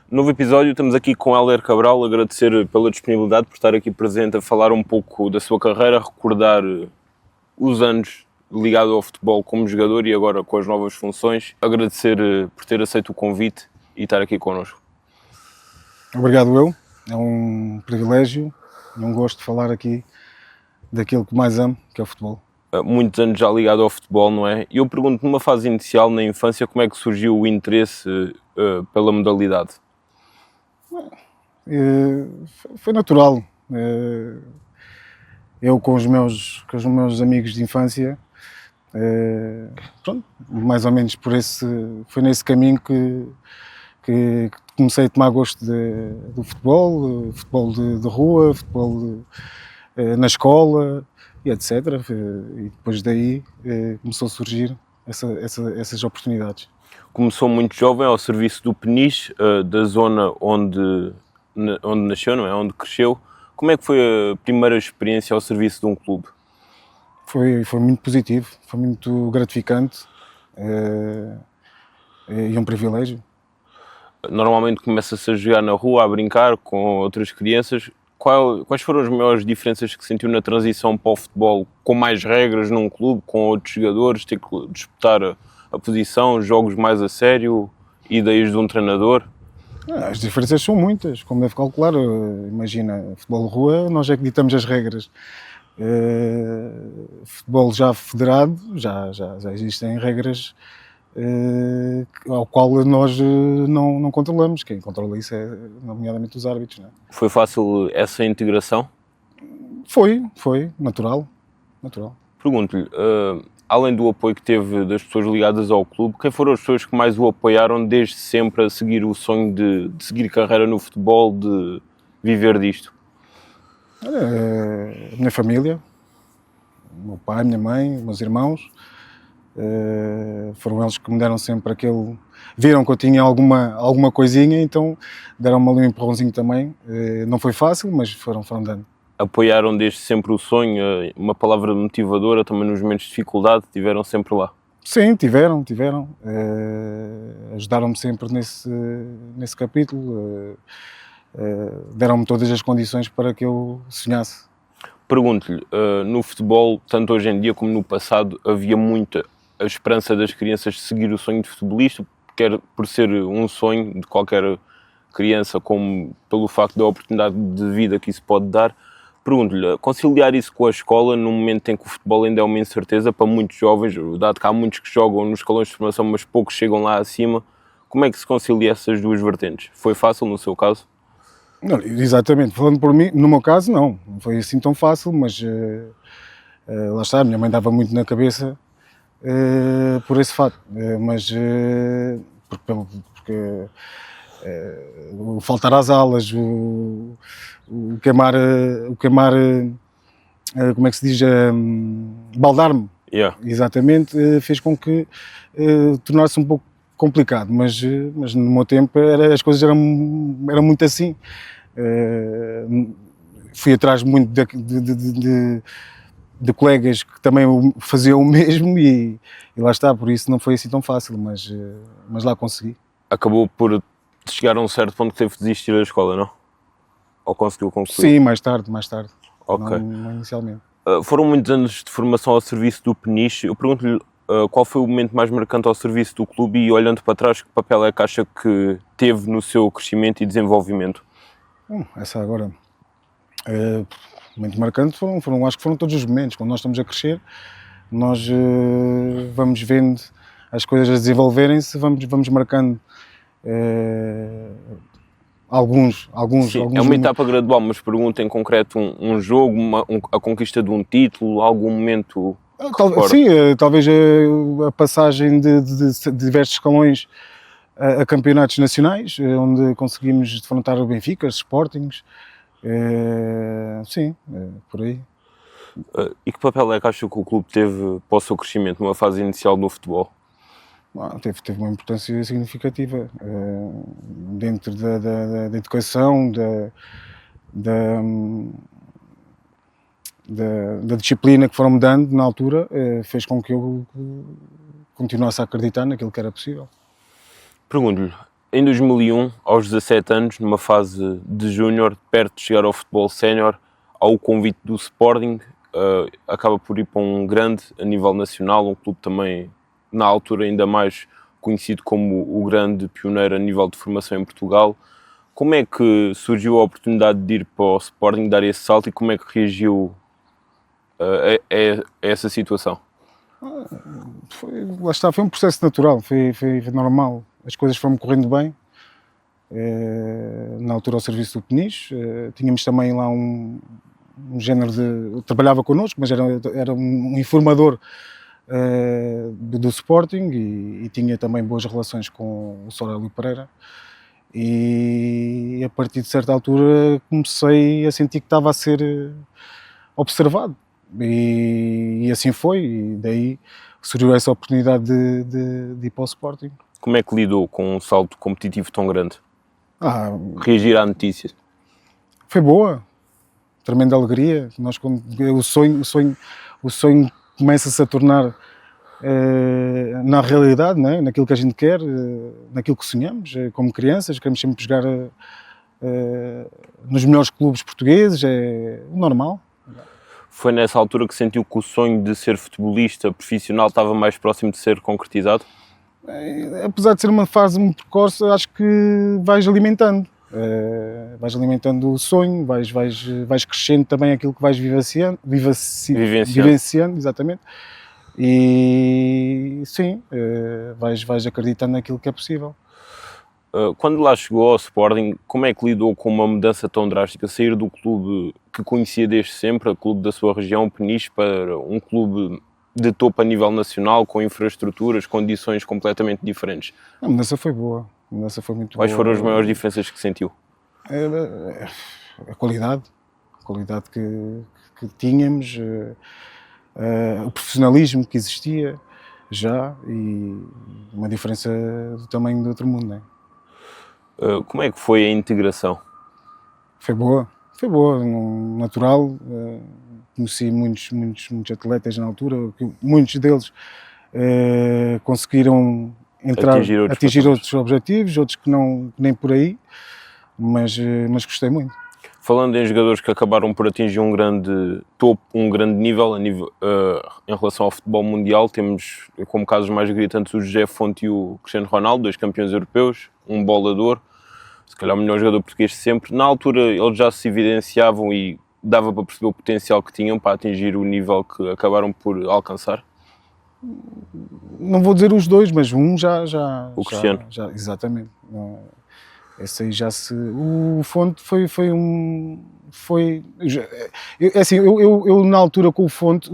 Novo episódio, estamos aqui com Hélder Cabral, agradecer pela disponibilidade, por estar aqui presente a falar um pouco da sua carreira, recordar os anos ligado ao futebol como jogador e agora com as novas funções. Agradecer por ter aceito o convite e estar aqui connosco. Obrigado eu, é um privilégio e um gosto de falar aqui daquilo que mais amo, que é o futebol. Muitos anos já ligado ao futebol, não é? E eu pergunto, numa fase inicial, na infância, como é que surgiu o interesse pela modalidade? Foi natural. Eu com os meus amigos de infância, pronto, mais ou menos foi nesse caminho que comecei a tomar gosto do futebol, futebol de rua, futebol na escola e etc. E depois daí começou a surgir essas oportunidades. Começou muito jovem ao serviço do Peniche, da zona onde nasceu, não é? Onde cresceu. Como é que foi a primeira experiência ao serviço de um clube? Foi muito positivo, foi muito gratificante e um privilégio. Normalmente começa-se a jogar na rua, a brincar com outras crianças. Quais foram as maiores diferenças que sentiu na transição para o futebol? Com mais regras num clube, com outros jogadores, ter que disputar a posição, jogos mais a sério, ideias de um treinador? As diferenças são muitas, como deve calcular. Imagina, futebol de rua, nós é que ditamos as regras. Futebol já federado, já existem regras ao qual nós não controlamos. Quem controla isso é, nomeadamente, os árbitros. Não é? Foi fácil essa integração? Foi natural. Pergunto-lhe, além do apoio que teve das pessoas ligadas ao clube, quem foram as pessoas que mais o apoiaram desde sempre a seguir o sonho de seguir carreira no futebol, de viver disto? A minha família, o meu pai, a minha mãe, os meus irmãos, foram eles que me deram sempre viram que eu tinha alguma coisinha, então deram-me ali um empurrãozinho também. Não foi fácil, mas foram dando. Apoiaram desde sempre o sonho, uma palavra motivadora também nos momentos de dificuldade, tiveram sempre lá? Sim, tiveram. Ajudaram-me sempre nesse capítulo, deram-me todas as condições para que eu sonhasse. Pergunto-lhe, no futebol, tanto hoje em dia como no passado, havia muita a esperança das crianças de seguir o sonho de futebolista, quer por ser um sonho de qualquer criança, como pelo facto da oportunidade de vida que isso pode dar. Pergunto-lhe, conciliar isso com a escola num momento em que o futebol ainda é uma incerteza para muitos jovens, dado que há muitos que jogam nos escalões de formação, mas poucos chegam lá acima, como é que se concilia essas duas vertentes? Foi fácil no seu caso? Não, exatamente, falando por mim, no meu caso não foi assim tão fácil, mas lá está, a minha mãe dava muito na cabeça por esse fato, porque o faltar às aulas, o queimar, como é que se diz, baldar-me, Yeah. exatamente, fez com que tornasse um pouco complicado, mas no meu tempo as coisas eram muito assim. Fui atrás muito de colegas que também faziam o mesmo e lá está, por isso não foi assim tão fácil, mas lá consegui. Acabou por chegar a um certo ponto que teve de desistir da escola, não? Ou conseguiu concluir? Sim, mais tarde, Ok. não inicialmente. Foram muitos anos de formação ao serviço do Peniche. Eu pergunto-lhe qual foi o momento mais marcante ao serviço do clube e, olhando para trás, que papel é que acha que teve no seu crescimento e desenvolvimento? Essa agora, muito marcante, acho que foram todos os momentos. Quando nós estamos a crescer, nós vamos vendo as coisas a desenvolverem-se, vamos marcando alguns. Sim, é uma etapa gradual, mas pergunto em concreto um jogo, a conquista de um título, algum momento que sim, talvez a passagem de diversos escalões a campeonatos nacionais, onde conseguimos defrontar o Benfica, os Sportings, sim, por aí. E que papel é que acha que o clube teve para o seu crescimento numa fase inicial do futebol? Teve uma importância significativa dentro da educação, da disciplina que foram-me dando na altura, fez com que eu continuasse a acreditar naquilo que era possível. Pergunto-lhe, Em 2001, aos 17 anos, numa fase de júnior, perto de chegar ao futebol sénior, ao convite do Sporting, acaba por ir para um grande a nível nacional, um clube também, na altura, ainda mais conhecido como o grande pioneiro a nível de formação em Portugal. Como é que surgiu a oportunidade de ir para o Sporting, dar esse salto, e como é que reagiu a essa situação? Lá está, foi um processo natural, foi normal. As coisas foram correndo bem. Na altura, ao serviço do Peniche, tínhamos também lá um género de... Trabalhava connosco, mas era um informador do Sporting, e tinha também boas relações com o Sorélio Pereira. E a partir de certa altura comecei a sentir que estava a ser observado. E assim foi, e daí surgiu essa oportunidade de ir para o Sporting. Como é que lidou com um salto competitivo tão grande? Reagir à notícia? Foi boa, tremenda alegria. O sonho começa-se a tornar na realidade, não é? Naquilo que a gente quer, naquilo que sonhamos. Como crianças, queremos sempre jogar nos melhores clubes portugueses, é o normal. Foi nessa altura que sentiu que o sonho de ser futebolista profissional estava mais próximo de ser concretizado? Apesar de ser uma fase muito precoce, acho que vais alimentando. Vais alimentando o sonho, vais crescendo também aquilo que vais vivenciando, exatamente. E sim, vais acreditando naquilo que é possível. Quando lá chegou ao Sporting, como é que lidou com uma mudança tão drástica? Sair do clube que conhecia desde sempre, o clube da sua região, o Peniche, para um clube de topo a nível nacional, com infraestruturas, condições completamente diferentes? A mudança foi boa, a mudança foi muito boa. Quais foram as maiores diferenças que sentiu? A qualidade que tínhamos, o profissionalismo que existia já, e uma diferença do tamanho do outro mundo, não é? Como é que foi a integração? Foi boa, natural. Conheci muitos atletas na altura, muitos deles conseguiram atingir outros objetivos, outros que nem por aí, mas gostei muito. Falando em jogadores que acabaram por atingir um grande topo, um grande nível em relação ao futebol mundial, temos como casos mais gritantes o José Fonte e o Cristiano Ronaldo, 2 campeões europeus, um bolador, se calhar o melhor jogador português de sempre. Na altura eles já se evidenciavam e dava para perceber o potencial que tinham para atingir o nível que acabaram por alcançar? Não vou dizer os dois, mas um já. O Cristiano. Já, exatamente. Esse aí já se... O Fonte foi eu na altura com o Fonte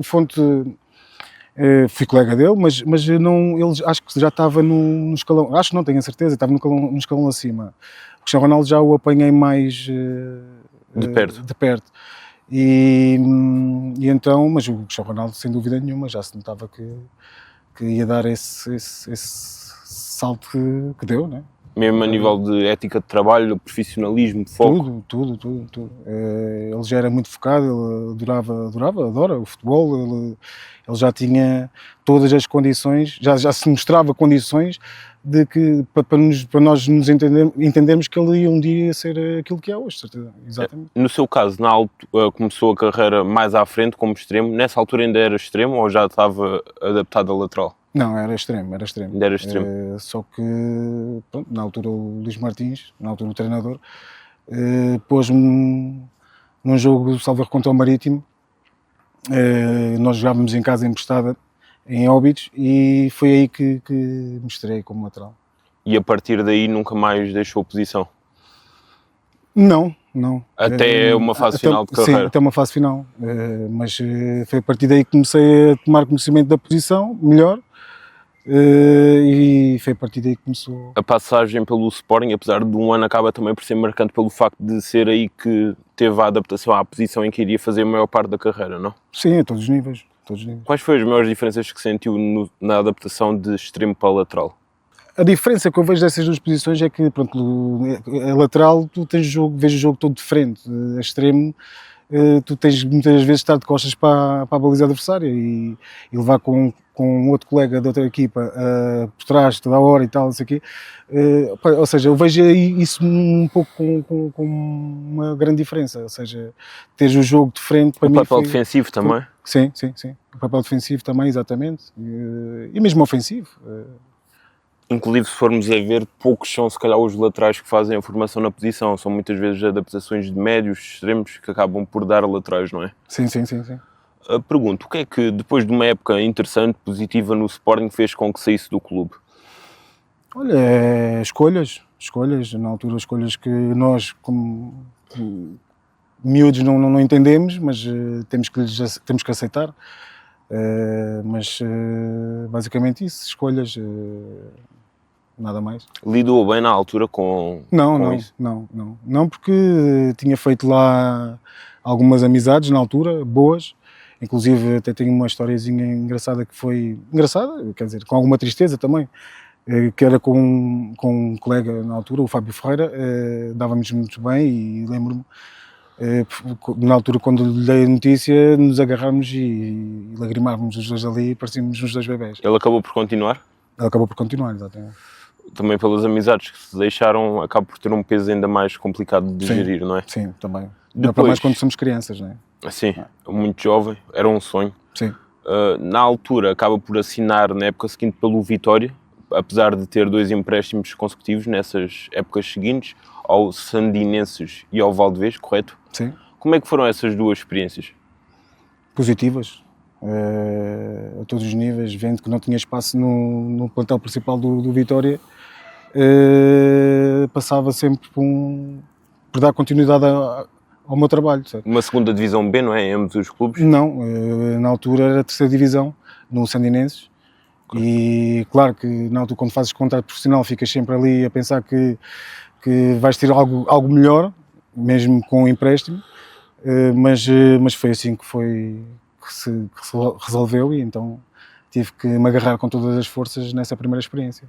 fui colega dele, mas não, ele acho que já estava no escalão, acho que não tenho a certeza, estava no escalão acima. O Cristiano Ronaldo já o apanhei mais de perto. E então, mas o Cristiano Ronaldo, sem dúvida nenhuma, já se notava que ia dar esse salto que deu, né? Mesmo a nível de ética de trabalho, profissionalismo, foco? Tudo. Ele já era muito focado, ele adora o futebol, ele já tinha todas as condições, já se mostrava condições de que, para nós nos entendermos que ele ia um dia ser aquilo que é hoje, certeza. Exatamente. No seu caso, começou a carreira mais à frente como extremo, nessa altura ainda era extremo ou já estava adaptado a lateral? Não, era extremo. Ainda era extremo. Só que, pronto, na altura o Luís Martins, na altura o treinador, pôs-me num jogo do Salvador contra o Marítimo. Nós jogávamos em casa emprestada, em Óbidos, e foi aí que me estreiei como lateral. E a partir daí nunca mais deixou posição? Não. Até uma fase final de carreira? Sim, até uma fase final. Mas foi a partir daí que comecei a tomar conhecimento da posição, melhor. E foi a partir daí que começou. A passagem pelo Sporting, apesar de um ano, acaba também por ser marcante pelo facto de ser aí que teve a adaptação à posição em que iria fazer a maior parte da carreira, não? Sim, a todos os níveis. Quais foram as maiores diferenças que sentiu na adaptação de extremo para lateral? A diferença que eu vejo dessas duas posições é que, pronto, a lateral tu vês o jogo todo de frente, a extremo tu tens muitas vezes de estar de costas para a baliza adversária e levar com outro colega de outra equipa por trás toda a hora e tal, não sei o quê. Ou seja, eu vejo isso um pouco com uma grande diferença, ou seja, teres o jogo de frente para O mim papel defensivo também. Sim. O papel defensivo também, exatamente. E mesmo ofensivo. Inclusive, se formos a ver, poucos são se calhar os laterais que fazem a formação na posição. São muitas vezes adaptações de médios, extremos, que acabam por dar laterais, não é? Sim. Pergunto, o que é que depois de uma época interessante, positiva no Sporting, fez com que saísse do clube? Olha, escolhas, na altura escolhas que nós, como miúdos, não entendemos, mas temos que aceitar. Basicamente isso, escolhas, nada mais. Lidou bem na altura com isso? Não, porque tinha feito lá algumas amizades na altura, boas, inclusive até tenho uma historiazinha engraçada que foi, engraçada, quer dizer, com alguma tristeza também, que era com um colega na altura, o Fábio Ferreira, dávamos muito bem e lembro-me, na altura quando lhe dei a notícia, nos agarramos e lagrimávamos os dois ali e parecíamos uns dois bebés. Ele acabou por continuar? Ele acabou por continuar, exatamente. Também pelas amizades que se deixaram, acaba por ter um peso ainda mais complicado de gerir, não é? Sim, também. Depois, para mais quando somos crianças, não é? Sim, muito jovem, era um sonho. Sim. Na altura acaba por assinar na época seguinte pelo Vitória, apesar de ter 2 empréstimos consecutivos nessas épocas seguintes, ao Sandinenses e ao Valdevez, correto? Sim. Como é que foram essas 2 experiências? Positivas, a todos os níveis, vendo que não tinha espaço no plantel principal do Vitória, passava sempre por dar continuidade ao meu trabalho. Certo? Uma segunda divisão B, não é? Em ambos os clubes? Não, na altura era a terceira divisão, no Sandinenses. E claro que na altura, quando fazes contrato profissional, ficas sempre ali a pensar que vais ter algo melhor, mesmo com o empréstimo, mas foi assim que se resolveu e então tive que me agarrar com todas as forças nessa primeira experiência.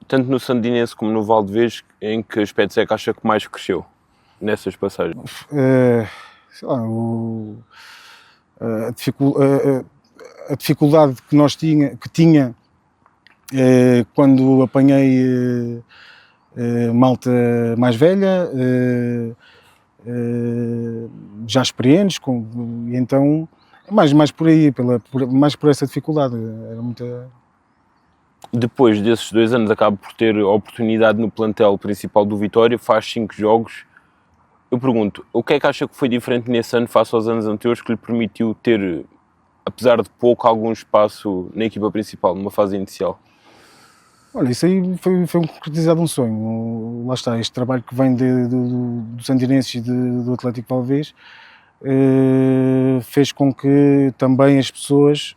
Tanto no Sandinense como no Valdevez, em que aspectos é que acha que mais cresceu nessas passagens? Sei lá, a dificuldade que tinha quando apanhei malta mais velha, já experientes, e então mais por aí, mais por essa dificuldade. Era muita... Depois desses 2 anos acaba por ter a oportunidade no plantel principal do Vitória, faz 5 jogos. Eu pergunto, o que é que acha que foi diferente nesse ano face aos anos anteriores que lhe permitiu ter, apesar de pouco, algum espaço na equipa principal, numa fase inicial? Olha, isso aí foi concretizado um sonho. Lá está, este trabalho que vem do Sandinenses e do Atlético Valdevez fez com que também as pessoas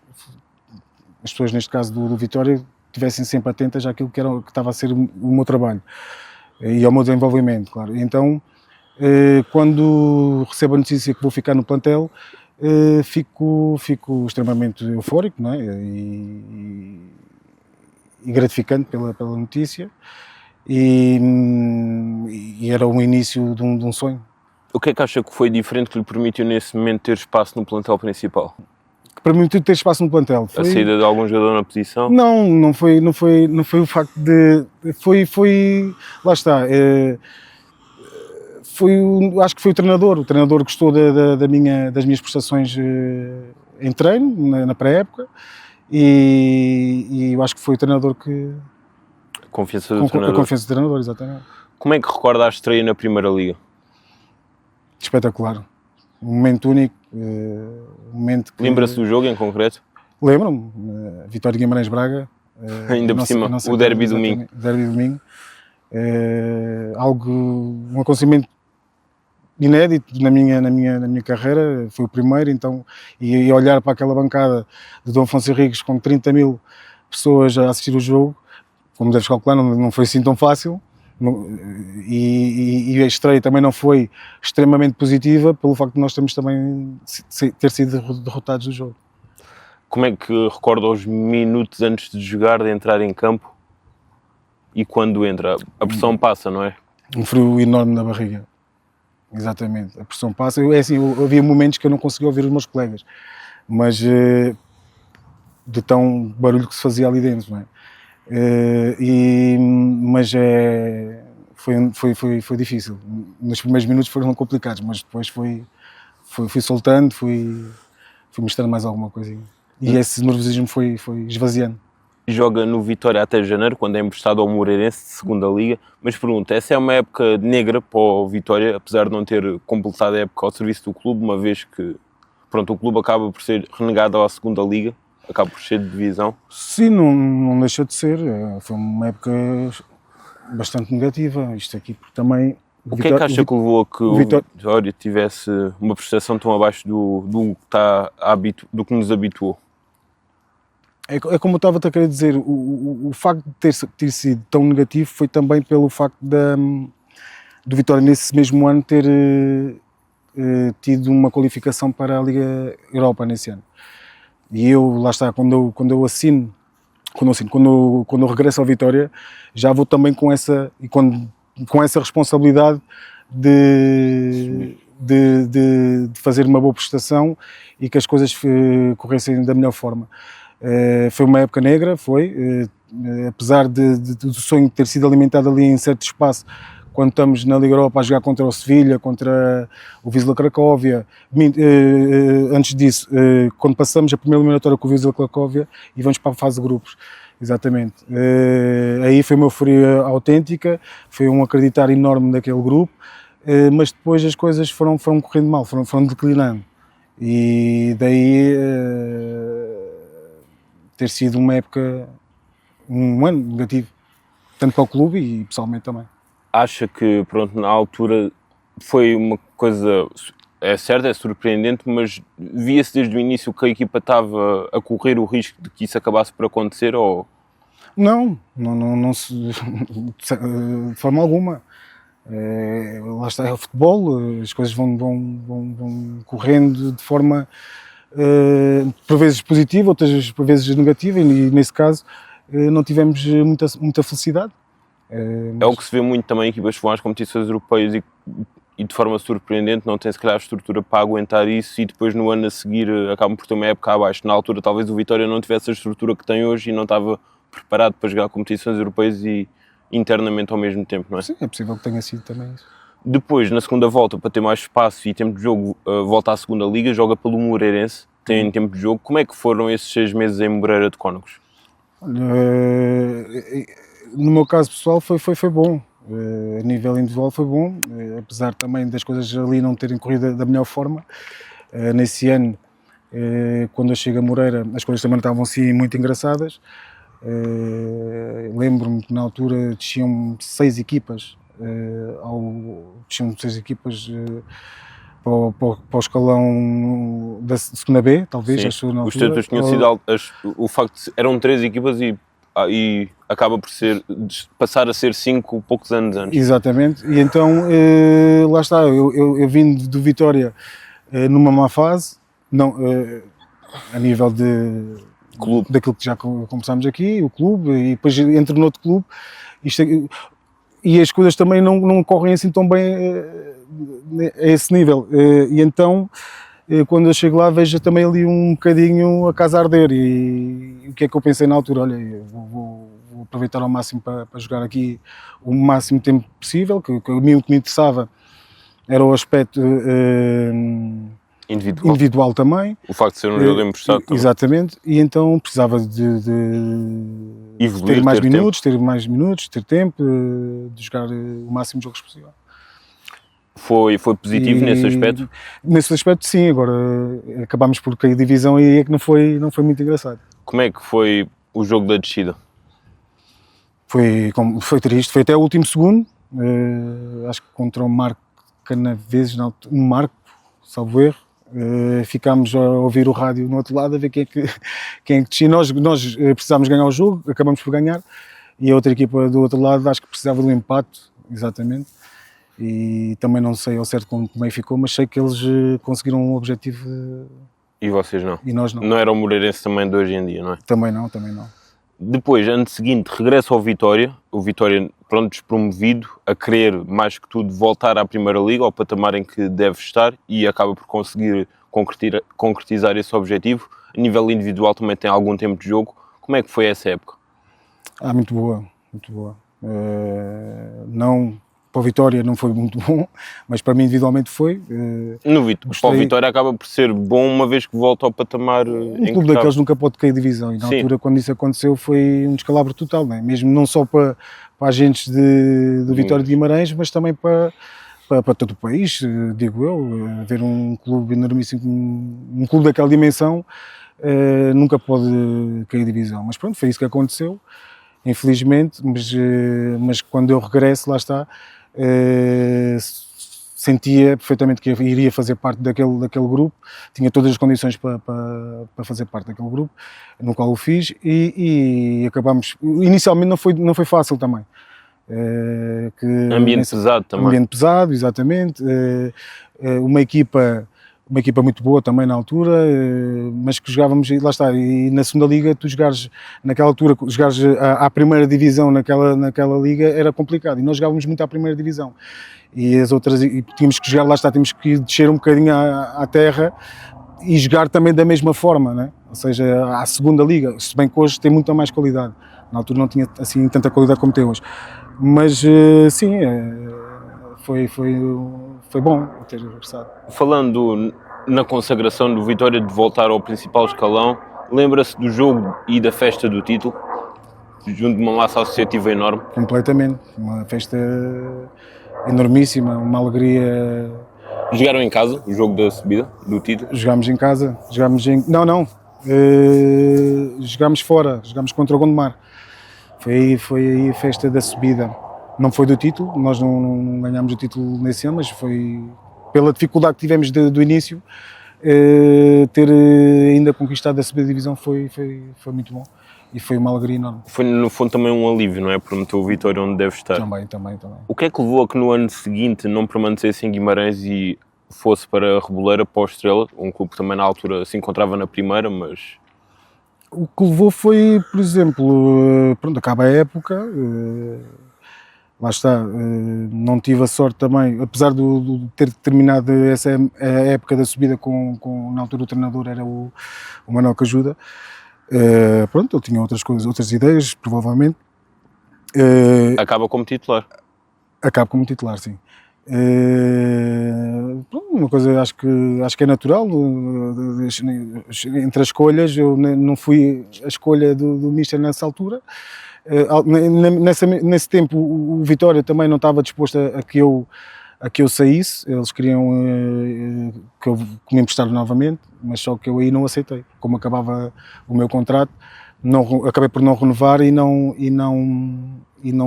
neste caso do Vitória, estivessem sempre atentas àquilo que estava a ser o meu trabalho e ao meu desenvolvimento, claro. Então, quando recebo a notícia que vou ficar no plantel, fico extremamente eufórico, não é? E gratificante pela notícia e era o início de um sonho. O que é que acha que foi diferente que lhe permitiu nesse momento ter espaço no plantel principal? Que permitiu ter espaço no plantel? A saída de algum jogador na posição? Não foi o facto de... Foi lá está. Acho que foi o treinador gostou das minhas prestações em treino, na pré-época, e eu acho que foi o treinador que... Confiança do treinador. A confiança do treinador, exatamente. Como é que recorda a estreia na Primeira Liga? Espetacular. Um momento único. Lembra-se do jogo em concreto? Lembro-me. Vitória de Guimarães Braga. Ainda por cima, o derby domingo. Derby domingo. Um acontecimento inédito na minha carreira, foi o primeiro, então, e olhar para aquela bancada de Dom Afonso Henriques com 30 mil pessoas a assistir o jogo, como deves calcular, não foi assim tão fácil, e a estreia também não foi extremamente positiva, pelo facto de nós termos também ter sido derrotados do jogo. Como é que recorda os minutos antes de jogar, de entrar em campo, e quando entra? A pressão passa, não é? Um frio enorme na barriga. exatamente, a pressão passa. Havia momentos que eu não conseguia ouvir os meus colegas, mas de tão barulho que se fazia ali dentro, não é? Mas foi difícil. Nos primeiros minutos foram complicados, mas depois fui soltando, fui mostrando mais alguma coisinha. E esse nervosismo foi esvaziando. Joga no Vitória até janeiro, quando é emprestado ao Moreirense de segunda Liga, mas pergunto, essa é uma época negra para o Vitória, apesar de não ter completado a época ao serviço do clube, uma vez que o clube acaba por ser renegado à segunda Liga, acaba por ser de divisão? Sim, não deixou de ser. Foi uma época bastante negativa. Isto aqui, porque também... O que é que acha que levou a que o Vitória tivesse uma prestação tão abaixo do que nos habituou? É como eu estava-te a querer dizer, o facto de ter sido tão negativo foi também pelo facto do Vitória nesse mesmo ano ter tido uma qualificação para a Liga Europa nesse ano. E eu, lá está, quando eu regresso ao Vitória, já vou também com essa responsabilidade de fazer uma boa prestação e que as coisas corressem da melhor forma. Foi uma época negra, apesar do sonho ter sido alimentado ali em certo espaço, quando estamos na Liga Europa a jogar contra o Sevilha, contra o Wisla Cracóvia, antes disso, quando passamos a primeira eliminatória com o Wisla Cracóvia e vamos para a fase de grupos, exatamente. Aí foi uma euforia autêntica, foi um acreditar enorme naquele grupo, mas depois as coisas foram correndo mal, foram declinando. E daí ter sido uma época, um ano negativo, tanto para o clube e pessoalmente também. Acha que, na altura foi uma coisa, é certo, é surpreendente, mas via-se desde o início que a equipa estava a correr o risco de que isso acabasse por acontecer, ou... Não se, de forma alguma. Lá está, é o futebol, as coisas vão correndo de forma por vezes positiva, outras vezes por vezes negativa, e nesse caso não tivemos muita felicidade. É o que se vê muito também, equipas que vão às competições europeias e de forma surpreendente não têm se calhar a estrutura para aguentar isso, e depois no ano a seguir acabam por ter uma época abaixo. Na altura talvez o Vitória não tivesse a estrutura que tem hoje e não estava preparado para jogar competições europeias e internamente ao mesmo tempo, não é? Sim, é possível que tenha sido também isso. Depois, na segunda volta, para ter mais espaço e tempo de jogo, volta à segunda Liga, joga pelo Moreirense, tem tempo de jogo. Como é que foram esses 6 meses em Moreira de Cónegos? No meu caso pessoal foi bom, a nível individual foi bom, apesar também das coisas ali não terem corrido da melhor forma. Nesse ano, quando eu chego a Moreira, as coisas também não estavam assim muito engraçadas. Lembro-me que na altura desciam 6 equipas, para o escalão da segunda B, talvez. Sim, os títulos tinham sido o facto de eram 3 equipas e acaba por passar a ser 5 poucos anos antes. Exatamente, e então lá está, eu vim do Vitória numa má fase, não, a nível daquilo que já conversámos aqui, o clube, e depois entro no outro clube, e as coisas também não correm assim tão bem a esse nível, e então quando eu chego lá vejo também ali um bocadinho a casa a arder, e o que é que eu pensei na altura? Olha, vou aproveitar ao máximo para jogar aqui o máximo tempo possível, que a mim o que me interessava era o aspecto individual também. O facto de ser um jogador emprestado também. Exatamente, e então precisava de evoluir, ter mais minutos, ter tempo, de jogar o máximo de jogos possível. Foi positivo nesse aspecto? Nesse aspecto sim, agora acabámos por cair divisão e é que não foi muito engraçado. Como é que foi o jogo da descida? Foi triste, foi até o último segundo, acho que contra o Marco Canaveses, um Marco, salvo erro. Ficámos a ouvir o rádio no outro lado a ver quem é que descia. Nós precisámos ganhar o jogo, acabamos por ganhar, e a outra equipa do outro lado acho que precisava do empate, exatamente, e também não sei ao certo como é que ficou, mas sei que eles conseguiram um objetivo. E vocês não? E nós não. Não era o Moreirense também de hoje em dia, não é? Também não. Depois, ano seguinte, regressa ao Vitória, o Vitória, pronto, despromovido, a querer, mais que tudo, voltar à Primeira Liga, ao patamar em que deve estar, e acaba por conseguir concretizar esse objetivo. A nível individual também tem algum tempo de jogo. Como é que foi essa época? Muito boa, muito boa. Não, para o Vitória não foi muito bom, mas para mim individualmente foi. Para o Vitória acaba por ser bom uma vez que volta ao patamar um clube daqueles nunca pode cair divisão, e na altura quando isso aconteceu foi um descalabro total, não é? Mesmo não só para agentes do Vitória de Guimarães, mas também para todo o país, digo eu. Ver um clube enormíssimo, um clube daquela dimensão, nunca pode cair divisão, mas pronto, foi isso que aconteceu, infelizmente. Mas quando eu regresso, lá está, sentia perfeitamente que iria fazer parte daquele grupo, tinha todas as condições para fazer parte daquele grupo, no qual o fiz, e acabámos. Inicialmente não foi fácil também. Ambiente pesado também. Ambiente pesado, exatamente. Uma equipa muito boa também na altura, mas que jogávamos, e lá está, e na segunda liga, tu jogares naquela altura, jogares à primeira divisão naquela liga era complicado, e nós jogávamos muito à primeira divisão, e as outras, e tínhamos que jogar, lá está, tínhamos que descer um bocadinho à terra e jogar também da mesma forma, né? Ou seja, à segunda liga, se bem que hoje tem muita mais qualidade, na altura não tinha assim tanta qualidade como tem hoje, mas sim, foi bom ter regressado. Falando na consagração do Vitória de voltar ao principal escalão, lembra-se do jogo e da festa do título, junto de uma massa associativa enorme? Completamente, uma festa enormíssima, uma alegria. Jogaram em casa o jogo da subida do título? Jogámos em casa, não, jogámos fora, jogámos contra o Gondomar. Foi aí a festa da subida. Não foi do título, nós não ganhámos o título nesse ano, mas foi pela dificuldade que tivemos do início, ter ainda conquistado a subida de divisão foi muito bom, e foi uma alegria enorme. Foi no fundo também um alívio, não é? Por meter o Vitória onde deve estar. Também. O que é que levou a que no ano seguinte não permanecesse em Guimarães e fosse para a Reboleira, para o Estrela, um clube que também na altura se encontrava na primeira, mas... O que levou foi, por exemplo, pronto, acaba a época, lá está, não tive a sorte também, apesar de ter terminado essa a época da subida na altura o treinador era o Manuel Cajuda. Pronto, ele tinha outras ideias, provavelmente. Acaba como titular. Acaba como titular, sim. Uma coisa acho que é natural, entre as escolhas, eu não fui a escolha do Mister nessa altura. Nesse tempo o Vitória também não estava disposto a que eu saísse, eles queriam que me emprestasse novamente, mas só que eu aí não aceitei. Como acabava o meu contrato, acabei por não renovar e não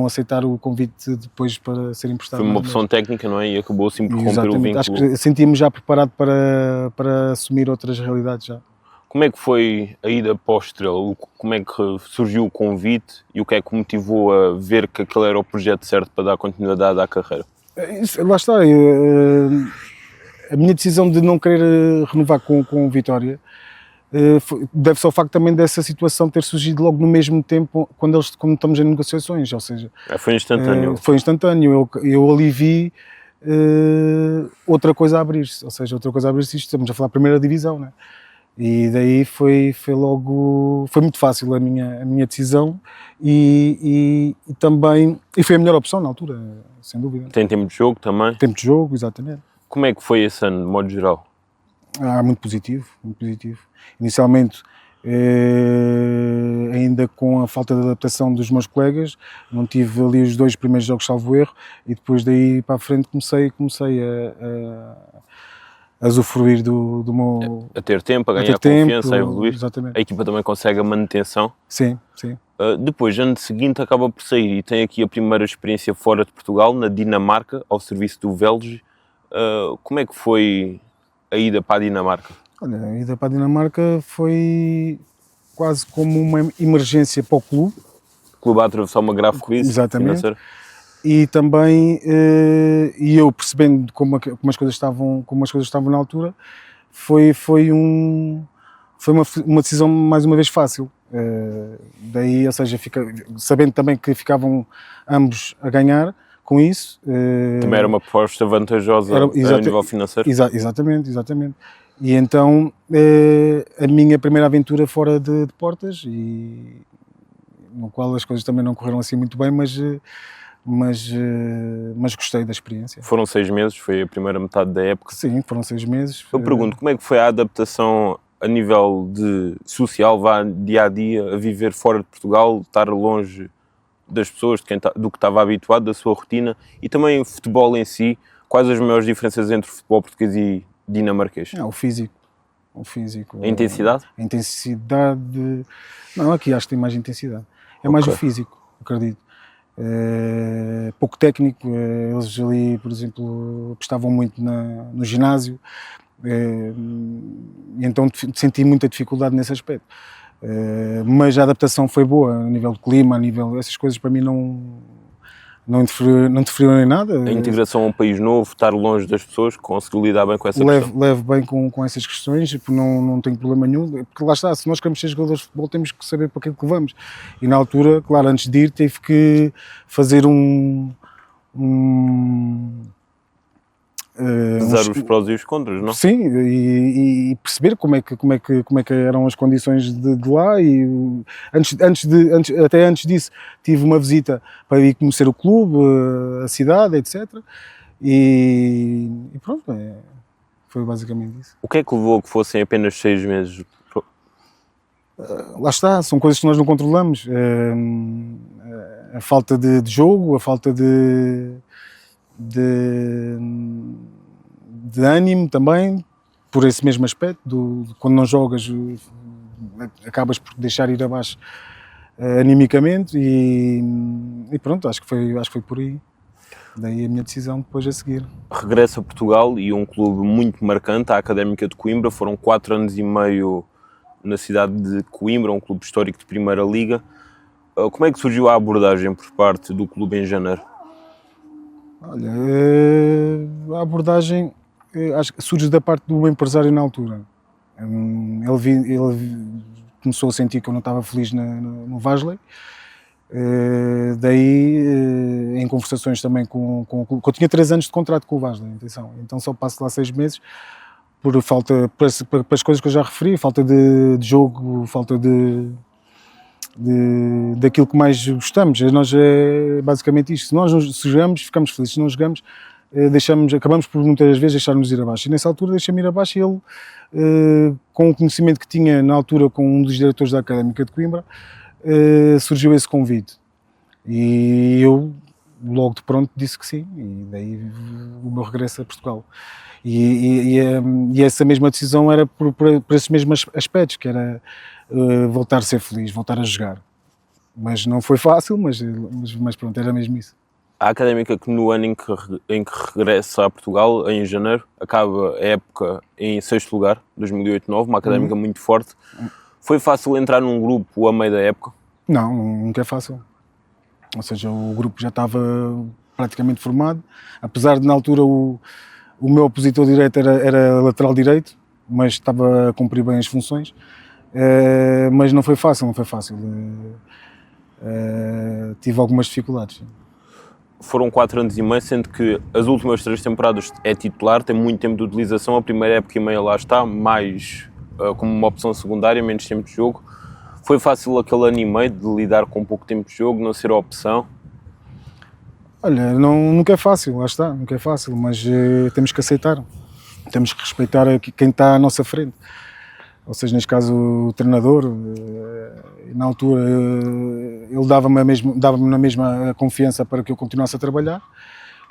aceitar o convite depois para ser emprestado. Foi uma opção técnica, não é? E acabou assim por romper o vínculo. Acho que sentia-me já preparado para assumir outras realidades já. Como é que foi a ida para o Estrela? Como é que surgiu o convite e o que é que motivou a ver que aquele era o projeto certo para dar continuidade à carreira? Lá está, a minha decisão de não querer renovar com o Vitória deve-se ao facto também dessa situação ter surgido logo no mesmo tempo quando estamos em negociações, ou seja... Foi instantâneo. Foi instantâneo, eu ali vi outra coisa a abrir-se, ou seja, estamos a falar primeira divisão, né? E daí foi logo, foi muito fácil a minha decisão e também, e foi a melhor opção na altura, sem dúvida. Tem tempo de jogo também? Tempo de jogo, exatamente. Como é que foi esse ano, de modo geral? Muito positivo, muito positivo. Inicialmente, ainda com a falta de adaptação dos meus colegas, não tive ali os 2 primeiros jogos, salvo erro, e depois daí para a frente comecei a usufruir do meu... A ter tempo, a ganhar confiança, a evoluir. Exatamente. A equipa também consegue a manutenção. Sim. Depois, ano seguinte, acaba por sair e tem aqui a primeira experiência fora de Portugal, na Dinamarca, ao serviço do Velge. Como é que foi a ida para a Dinamarca? Olha, a ida para a Dinamarca foi quase como uma emergência para o clube. O clube a atravessar uma grave crise financeira. E também, e eu percebendo como as coisas estavam na altura, foi foi uma decisão mais uma vez fácil. Daí, ou seja, sabendo também que ficavam ambos a ganhar com isso. Também era uma proposta vantajosa a nível financeiro. Exatamente. E então a minha primeira aventura fora de portas, e no qual as coisas também não correram assim muito bem, mas gostei da experiência. Foram 6 meses, foi a primeira metade da época. Sim, foram 6 meses. Eu pergunto, como é que foi a adaptação a nível de social, dia a dia, a viver fora de Portugal, estar longe das pessoas, do que estava habituado, da sua rotina, e também o futebol em si? Quais as maiores diferenças entre o futebol português e dinamarquês? O físico. A intensidade? A intensidade... Não, aqui acho que tem mais intensidade. É mais o físico, acredito. Pouco técnico. Eles ali, por exemplo, apostavam muito no ginásio. E então senti muita dificuldade nesse aspecto. Mas a adaptação foi boa, a nível de clima, essas coisas para mim não interferiram em nada. A integração a um país novo, estar longe das pessoas, conseguiu lidar bem com essa questão? Levo bem com essas questões, não tenho problema nenhum, porque lá está, se nós queremos ser jogadores de futebol temos que saber para que é que vamos. E na altura, claro, antes de ir tive que fazer pesar os prós e os contras, não? Sim, e perceber como é que eram as condições de lá. E até antes disso tive uma visita para ir conhecer o clube, a cidade, etc. E pronto, foi basicamente isso. O que é que levou a que fossem apenas 6 meses? Lá está, são coisas que nós não controlamos. A falta de jogo, a falta de ânimo também, por esse mesmo aspecto, quando não jogas acabas por deixar ir abaixo animicamente, e pronto, acho que foi por aí. Daí a minha decisão depois a seguir. Regressa a Portugal e um clube muito marcante, a Académica de Coimbra. Foram 4 anos e meio na cidade de Coimbra, um clube histórico de Primeira Liga. Como é que surgiu a abordagem por parte do clube em janeiro? Olha, a abordagem acho que surge da parte do empresário na altura. Ele começou a sentir que eu não estava feliz no Vasley. Daí, em conversações também com o clube, eu tinha 3 anos de contrato com o Vasley, atenção, então só passo lá 6 meses por falta, para as coisas que eu já referi, falta de jogo, falta daquilo que mais gostamos. Nós é basicamente isto. Se jogamos, ficamos felizes. Se não jogamos, acabamos por muitas vezes deixar-nos ir abaixo. E nessa altura deixa-me ir abaixo, e ele, com o conhecimento que tinha na altura com um dos diretores da Académica de Coimbra, surgiu esse convite. E eu, logo de pronto, disse que sim. E daí o meu regresso a Portugal. E essa mesma decisão era por esses mesmos aspectos, que era voltar a ser feliz, voltar a jogar. Mas não foi fácil, mas pronto, era mesmo isso. A Académica, que no ano em que regressa a Portugal, em janeiro, acaba a época em 6º lugar, 2008-9, uma Académica muito forte. Foi fácil entrar num grupo a meio da época? Não, nunca é fácil. Ou seja, o grupo já estava praticamente formado, apesar de na altura o meu opositor direito era lateral direito, mas estava a cumprir bem as funções. Mas não foi fácil. Tive algumas dificuldades. Foram 4 anos e meio, sendo que as últimas 3 temporadas é titular, tem muito tempo de utilização. A primeira época e meia lá está, mais como uma opção secundária, menos tempo de jogo. Foi fácil aquele ano e meio de lidar com pouco tempo de jogo, não ser a opção? Olha, nunca é fácil, lá está, nunca é fácil, mas temos que aceitar. Temos que respeitar quem está à nossa frente. Ou seja, neste caso o treinador, na altura ele dava-me na mesma confiança para que eu continuasse a trabalhar,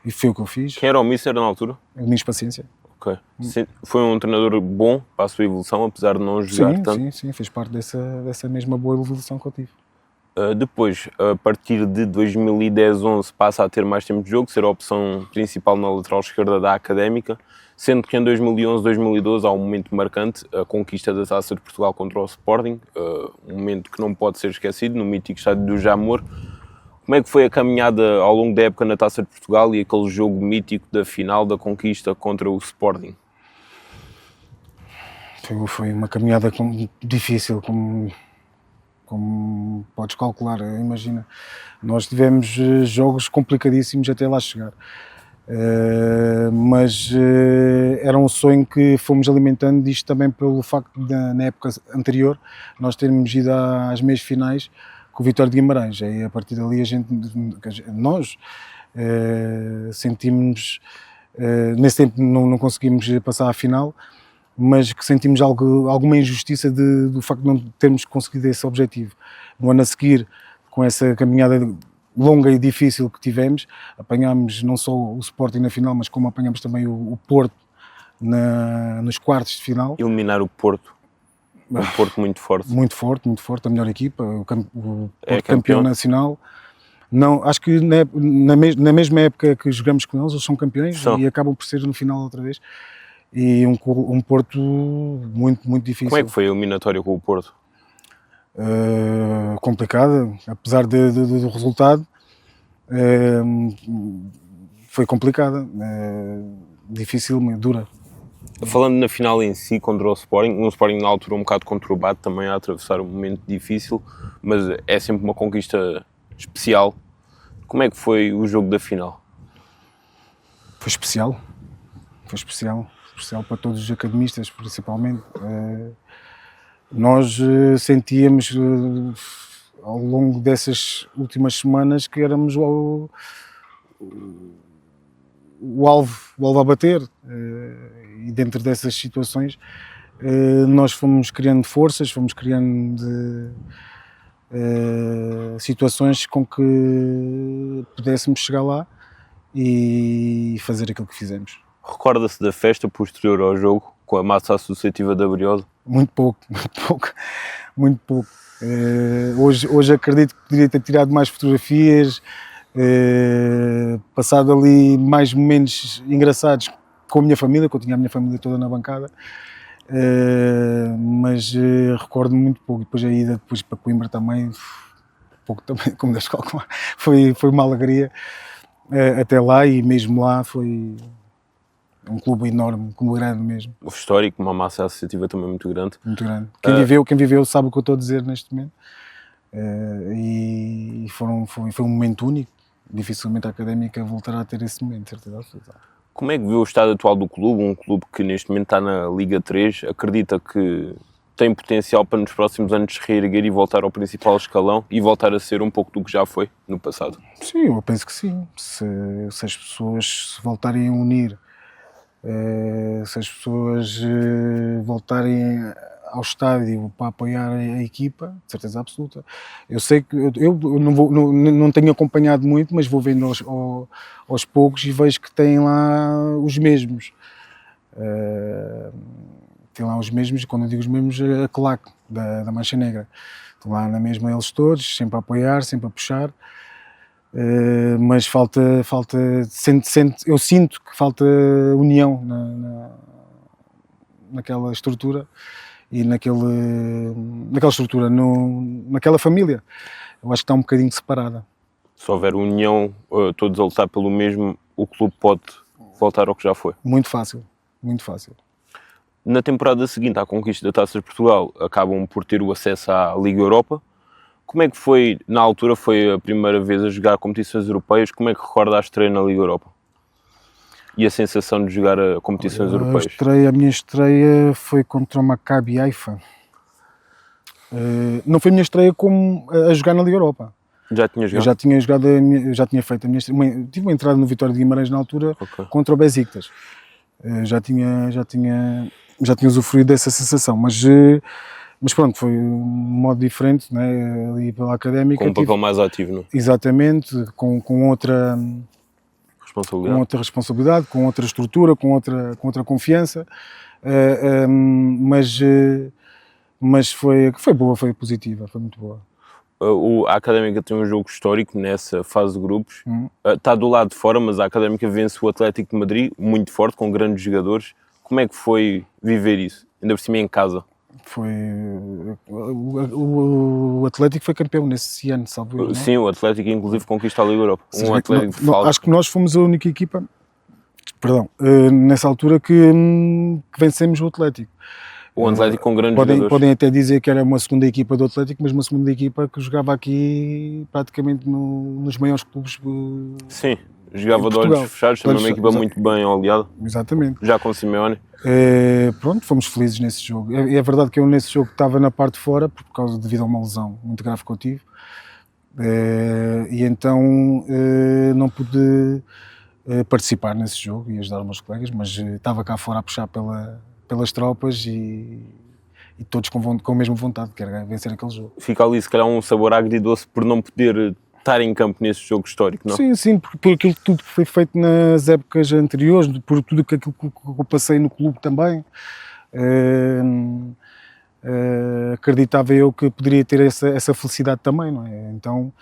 e foi o que eu fiz. Quem era o Mister na altura? O Luís Paciência. Ok. Foi um treinador bom para a sua evolução, apesar de não jogar tanto? Sim, fez parte dessa mesma boa evolução que eu tive. Depois, a partir de 2010-11, passa a ter mais tempo de jogo, ser a opção principal na lateral esquerda da Académica, sendo que em 2011-2012 há um momento marcante, a conquista da Taça de Portugal contra o Sporting, um momento que não pode ser esquecido, no mítico estádio do Jamor. Como é que foi a caminhada ao longo da época na Taça de Portugal e aquele jogo mítico da final da conquista contra o Sporting? Foi uma caminhada difícil, como podes calcular, imagina. Nós tivemos jogos complicadíssimos até lá chegar. Mas era um sonho que fomos alimentando, isto também pelo facto de, na época anterior, nós termos ido às meias finais com o Vitória de Guimarães. E a partir dali nós sentimos, nesse tempo não conseguimos passar à final, mas que sentimos alguma injustiça do facto de não termos conseguido esse objetivo. No ano a seguir, com essa caminhada longa e difícil que tivemos, apanhámos não só o Sporting na final, mas como apanhámos também o Porto nos quartos de final. Eliminar o Porto, um Porto muito forte. Muito forte, a melhor equipa, o Porto campeão nacional. Não, acho que na mesma época que jogamos com eles são campeões e acabam por ser no final outra vez. E um Porto muito, muito difícil. Como é que foi a eliminatória com o Porto? Complicada, apesar do resultado, foi complicada, difícil, dura. Falando na final em si contra o Sporting, um Sporting na altura um bocado conturbado, também a atravessar um momento difícil, mas é sempre uma conquista especial. Como é que foi o jogo da final? Foi especial para todos os academistas, principalmente. Nós sentíamos ao longo dessas últimas semanas que éramos o alvo a bater, e dentro dessas situações nós fomos criando forças, fomos criando situações com que pudéssemos chegar lá e fazer aquilo que fizemos. Recorda-se da festa posterior ao jogo com a massa associativa da Briosa? Muito pouco. Hoje acredito que poderia ter tirado mais fotografias, passado ali mais momentos engraçados com a minha família, que eu tinha a minha família toda na bancada, mas recordo-me muito pouco. Depois a ida para Coimbra também, pouco também, como deves calcular, foi uma alegria até lá, e mesmo lá foi um clube enorme, um clube grande mesmo. O histórico, uma massa associativa também muito grande. Muito grande. Quem viveu sabe o que eu estou a dizer neste momento. E foi um momento único. Dificilmente a Académica voltará a ter esse momento, certeza absoluta. Como é que vê o estado atual do clube? Um clube que neste momento está na Liga 3, acredita que tem potencial para nos próximos anos se reerguer e voltar ao principal escalão e voltar a ser um pouco do que já foi no passado? Sim, eu penso que sim. Se as pessoas se voltarem a unir, se as pessoas voltarem ao estádio para apoiar a equipa, de certeza absoluta. Eu sei que eu não tenho acompanhado muito, mas vou vendo aos poucos e vejo que têm lá os mesmos. Tem lá os mesmos, e quando eu digo os mesmos, a claque da Mancha Negra. Estão lá na mesma eles todos, sempre a apoiar, sempre a puxar. Mas eu sinto que falta união naquela estrutura e naquela estrutura, naquela família. Eu acho que está um bocadinho separada. Se houver união, todos a lutar pelo mesmo, o clube pode voltar ao que já foi. Muito fácil, muito fácil. Na temporada seguinte à conquista da Taça de Portugal, acabam por ter o acesso à Liga Europa. Como é que foi, na altura, foi a primeira vez a jogar competições europeias? Como é que recorda a estreia na Liga Europa? E a sensação de jogar a competições europeias? A minha estreia foi contra o Maccabi Haifa. Não foi a minha estreia como a jogar na Liga Europa. Já tinha jogado? Já tinha feito a minha estreia. Tive uma entrada no Vitória de Guimarães na altura, contra o Besiktas. Já tinha usufruído dessa sensação, mas pronto, foi um modo diferente, né? Ali pela Académica. Com um papel mais ativo, não é? Exatamente, com outra responsabilidade, com outra estrutura, com outra confiança, mas foi boa, foi positiva, foi muito boa. A Académica tem um jogo histórico nessa fase de grupos. Está do lado de fora, mas a Académica vence o Atlético de Madrid, muito forte, com grandes jogadores. Como é que foi viver isso? Ainda por cima em casa. O Atlético foi campeão nesse ano, salvo eu, não é? Sim, o Atlético inclusive conquista a Liga Europa. Acho que nós fomos a única equipa, nessa altura que vencemos o Atlético. O Atlético com grandes Podem, jogadores. podem até dizer que era uma segunda equipa do Atlético, mas uma segunda equipa que jogava aqui praticamente nos maiores clubes. Sim, jogava Em de olhos Portugal. fechados, também uma equipa Exato. muito bem oleada, Exatamente. já com Simeone. Pronto, fomos felizes nesse jogo. É verdade que eu nesse jogo estava na parte de fora, devido a uma lesão muito grave que eu tive. E então não pude participar nesse jogo e ajudar os meus colegas, mas estava cá fora a puxar pelas tropas e todos com a mesma vontade, que era vencer aquele jogo. Fica ali se calhar um sabor agridoce por não poder estar em campo nesse jogo histórico, não? Sim, por aquilo que tudo foi feito nas épocas anteriores, por tudo aquilo que eu passei no clube também. Acreditava eu que poderia ter essa felicidade também, não é? Então,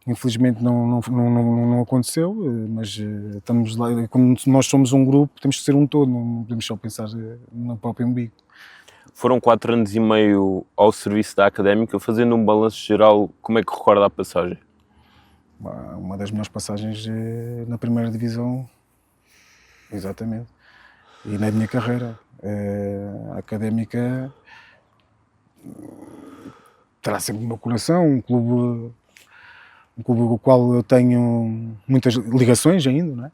infelizmente não aconteceu, mas estamos lá, como nós somos um grupo, temos que ser um todo, não podemos só pensar no próprio umbigo. Foram 4 anos e meio ao serviço da Académica, fazendo um balanço geral, como é que recorda a passagem? Uma das melhores passagens na primeira divisão, exatamente, e na minha carreira. A Académica terá sempre no meu coração, um clube com o qual eu tenho muitas ligações ainda, não é?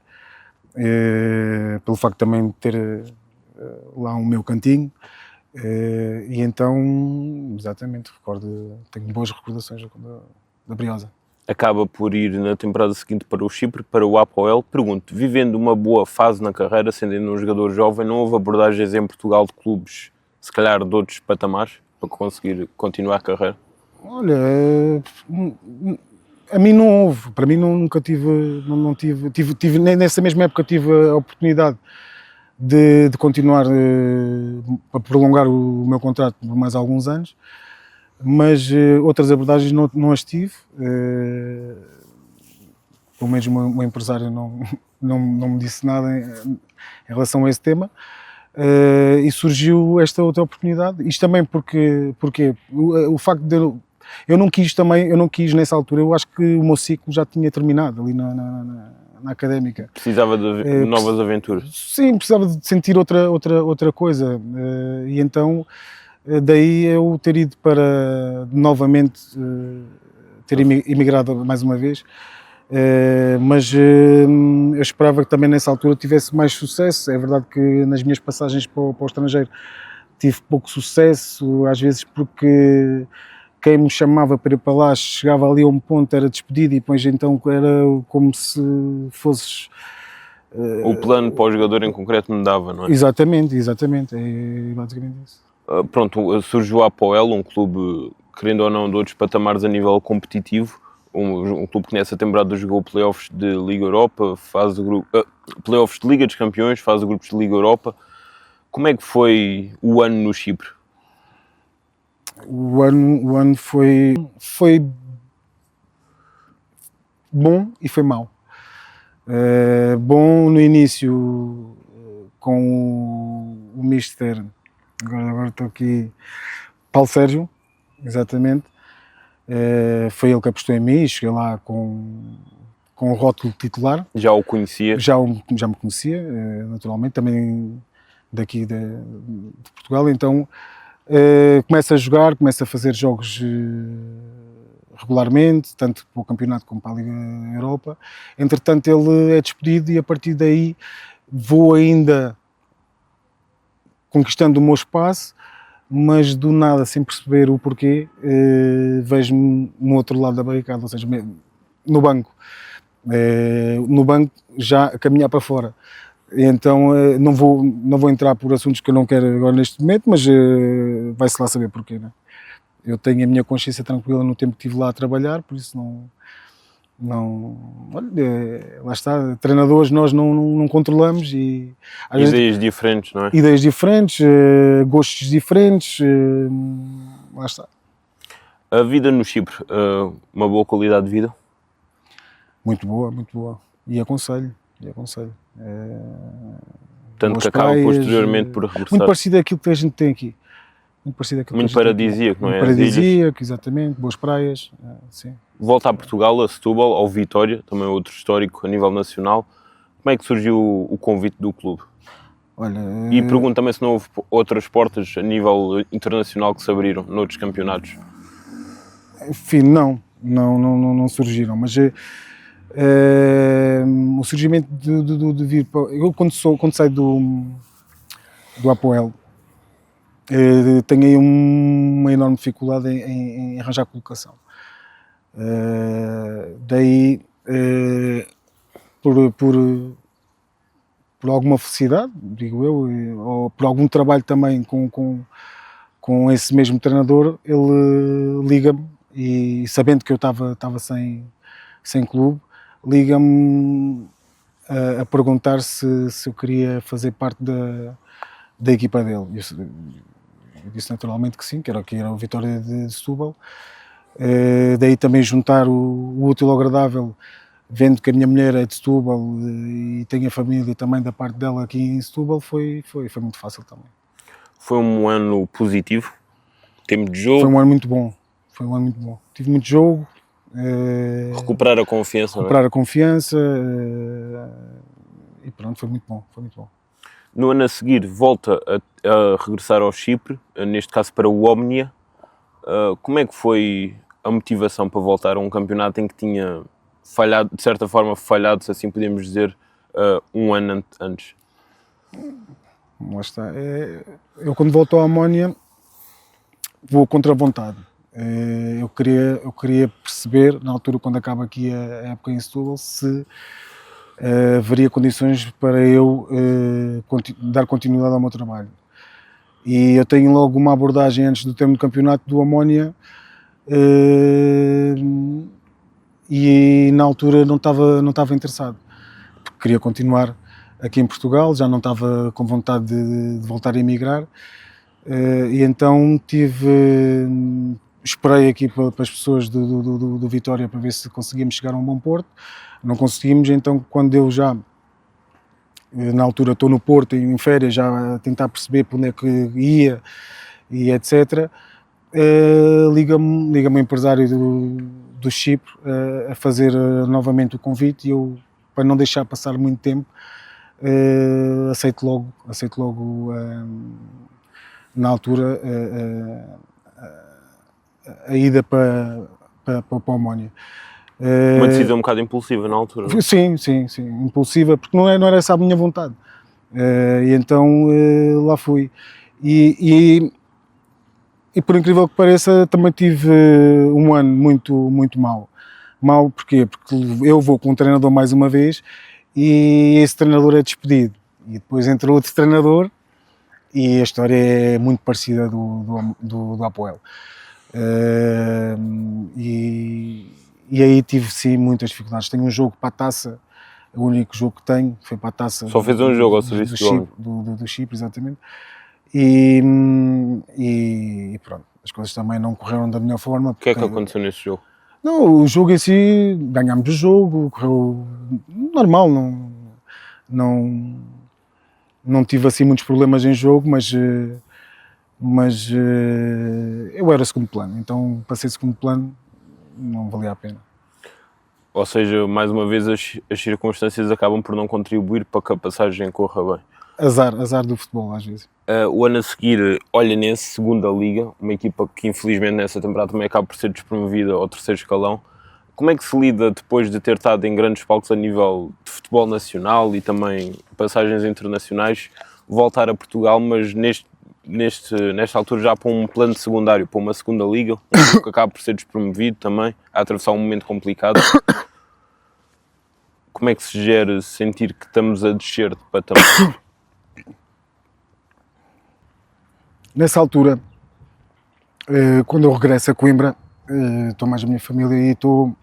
Pelo facto também de ter lá o meu cantinho, e então, exatamente, tenho boas recordações da Briosa. Acaba por ir na temporada seguinte para o Chipre, para o Apoel. Pergunto, vivendo uma boa fase na carreira, sendo ainda um jogador jovem, não houve abordagens em Portugal de clubes, se calhar de outros patamares, para conseguir continuar a carreira? Olha, a mim não houve, para mim nunca tive, nem nessa mesma época tive a oportunidade de continuar a prolongar o meu contrato por mais alguns anos, mas outras abordagens não as tive, pelo menos o meu empresário não me disse nada em relação a esse tema. E surgiu esta outra oportunidade, isto também porque o facto de eu não quis nessa altura, eu acho que o meu ciclo já tinha terminado ali na Académica. Precisava de novas aventuras? Sim, precisava de sentir outra coisa, e então daí eu ter ido para novamente ter imigrado mais uma vez, mas eu esperava que também nessa altura tivesse mais sucesso. É verdade que nas minhas passagens para o estrangeiro tive pouco sucesso, às vezes porque quem me chamava para ir para lá chegava ali a um ponto, era despedido, e depois então era como se fosses... O plano para o jogador em concreto não dava, não é? Exatamente, é basicamente isso. Pronto, surgiu o Apoel, um clube, querendo ou não, de outros patamares a nível competitivo, um clube que nessa temporada jogou playoffs de Liga Europa, playoffs de Liga dos Campeões, faz grupos de Liga Europa. Como é que foi o ano no Chipre? O ano foi bom e foi mau. Bom no início com o Mister, agora estou aqui, Paulo Sérgio, exatamente. Foi ele que apostou em mim, cheguei lá com o rótulo titular. Já o conhecia? Já me conhecia, naturalmente, também daqui de Portugal, então começa a jogar, começa a fazer jogos regularmente, tanto para o campeonato como para a Liga Europa. Entretanto ele é despedido e a partir daí vou ainda conquistando o meu espaço, mas do nada, sem perceber o porquê, vejo-me no outro lado da barricada, ou seja, no banco. No banco já a caminhar para fora. Então não vou entrar por assuntos que eu não quero agora neste momento, mas vai-se lá saber porquê, né? Eu tenho a minha consciência tranquila no tempo que estive lá a trabalhar, por isso olha, lá está, treinadores nós não controlamos e ideias diferentes, não é? Ideias diferentes, gostos diferentes, lá está. A vida no Chipre, uma boa qualidade de vida? Muito boa, e aconselho. Tanto que acaba posteriormente por regressar. Muito parecido àquilo que a gente tem aqui. Muito paradisíaco, não é? Muito paradisíaco, exatamente, boas praias, sim. Volta a Portugal, a Setúbal, ao Vitória, também outro histórico a nível nacional. Como é que surgiu o convite do clube? Olha, E pergunto também se não houve outras portas a nível internacional que se abriram noutros campeonatos. enfim, não surgiram, mas o surgimento de vir para... Eu quando saio do Apoel, tenho aí uma enorme dificuldade em arranjar colocação. Daí, por alguma felicidade, digo eu, ou por algum trabalho também com esse mesmo treinador, ele liga-me e, sabendo que eu estava sem clube, liga-me a perguntar se eu queria fazer parte da equipa dele. Eu disse naturalmente que sim, que era o Vitória de Setúbal. Daí também juntar o útil ao agradável, vendo que a minha mulher é de Setúbal e tem a família também da parte dela aqui em Setúbal, foi muito fácil também. Foi um ano positivo, tempo de jogo. Foi um ano muito bom, Tive muito jogo. Recuperar a confiança. Recuperar a confiança e pronto, foi muito bom. No ano a seguir volta a regressar ao Chipre, neste caso para o Omnia. Como é que foi a motivação para voltar a um campeonato em que tinha falhado, de certa forma falhado, se assim podemos dizer, um ano antes? Lá está. Eu quando volto ao Omnia vou contra a vontade. Eu queria perceber, na altura quando acaba aqui a época em Setúbal, se haveria condições para eu dar continuidade ao meu trabalho. E eu tenho logo uma abordagem antes do término do campeonato do Omnia, e na altura não estava interessado, porque queria continuar aqui em Portugal, já não estava com vontade de voltar a emigrar, e então esperei aqui para as pessoas do Vitória para ver se conseguíamos chegar a um bom porto. Não conseguimos, então quando eu já, na altura estou no Porto, em férias, já a tentar perceber para onde é que ia e etc., liga-me o empresário do Chipre a fazer novamente o convite, e eu, para não deixar passar muito tempo, aceito logo na altura a ida para o Omnia. Uma decisão um bocado impulsiva na altura, não? Sim, impulsiva, porque não era essa a minha vontade. E então lá fui. E por incrível que pareça, também tive um ano muito mau. Mau porquê? Porque eu vou com um treinador mais uma vez e esse treinador é despedido. E depois entra outro treinador e a história é muito parecida do Apoel. E aí tive sim muitas dificuldades. Tenho um jogo para a taça, o único jogo que tenho foi para a taça. Só fez um jogo ao serviço do Chipre, exatamente. E pronto, as coisas também não correram da melhor forma. O que é que aconteceu nesse jogo? Não, o jogo em si, ganhámos o jogo, correu normal, não tive assim muitos problemas em jogo, mas eu era segundo plano, então para ser segundo plano não valia a pena. Ou seja, mais uma vez as circunstâncias acabam por não contribuir para que a passagem corra bem. Azar do futebol às vezes. O ano a seguir, Olhanense, segunda liga, uma equipa que infelizmente nessa temporada também acaba por ser despromovida ao terceiro escalão. Como é que se lida depois de ter estado em grandes palcos a nível de futebol nacional e também passagens internacionais, voltar a Portugal, mas nesta altura já para um plano secundário, para uma segunda liga, um que acaba por ser despromovido também, a atravessar um momento complicado? Como é que se gera sentir que estamos a descer de patamar? Nessa altura, quando eu regresso a Coimbra, estou mais a minha família e estou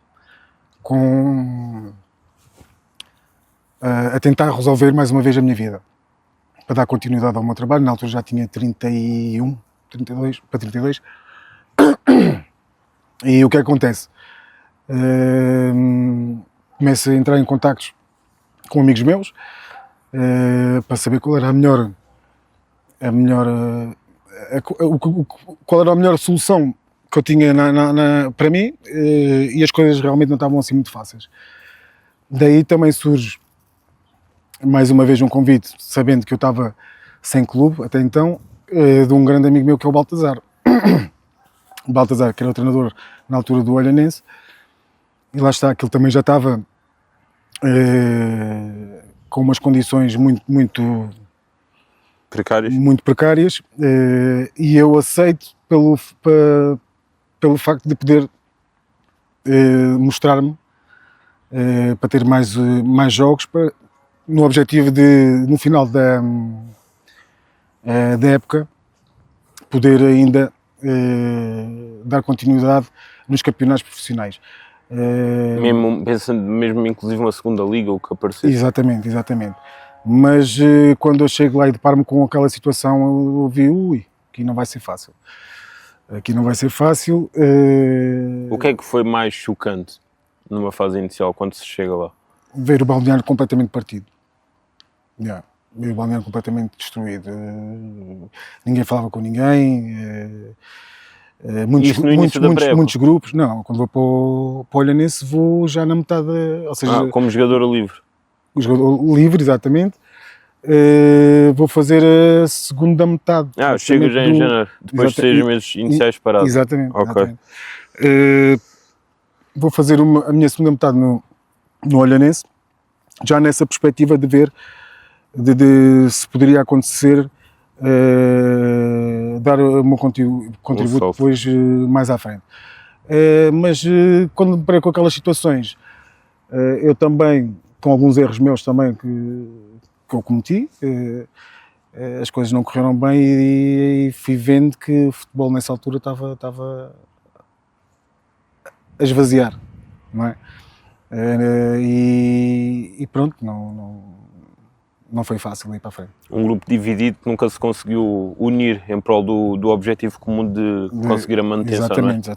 a tentar resolver mais uma vez a minha vida, para dar continuidade ao meu trabalho. Na altura já tinha 31, 32, para 32. E o que acontece? Começo a entrar em contactos com amigos meus, para saber qual era qual era a melhor solução que eu tinha para mim, e as coisas realmente não estavam assim muito fáceis. Daí também surge mais uma vez um convite, sabendo que eu estava sem clube até então, de um grande amigo meu que é o Baltazar. O Baltazar, que era o treinador na altura do Olhanense, e lá está, que ele também já estava com umas condições muito Precários? muito precárias, e eu aceito pelo facto de poder mostrar-me, para ter mais jogos, no objetivo de, no final da época, poder ainda dar continuidade nos campeonatos profissionais. Mesmo, pensando mesmo inclusive uma segunda liga, o que aparecesse. Exatamente. Mas quando eu chego lá e deparo-me com aquela situação, eu vi, aqui não vai ser fácil. Aqui não vai ser fácil. O que é que foi mais chocante numa fase inicial, quando se chega lá? Ver o balneário completamente partido. Ver o balneário completamente destruído. Ninguém falava com ninguém. Muitos grupos. Não, quando vou para o Olhanense vou já na metade, ou seja, como jogador livre. O jogador livre, exatamente. Vou fazer a segunda metade. Chega já em janeiro, depois de 6 meses iniciais parados. Exatamente. Okay. Vou fazer a minha segunda metade no Olhanense, já nessa perspectiva de ver de se poderia acontecer dar o meu contributo depois mais à frente. Mas quando me deparei com aquelas situações, eu também, com alguns erros meus também que eu cometi, as coisas não correram bem e fui vendo que o futebol nessa altura estava a esvaziar, não é? E pronto, não foi fácil ir para a frente. Um grupo dividido que nunca se conseguiu unir em prol do objetivo comum de conseguir a manutenção. Exatamente.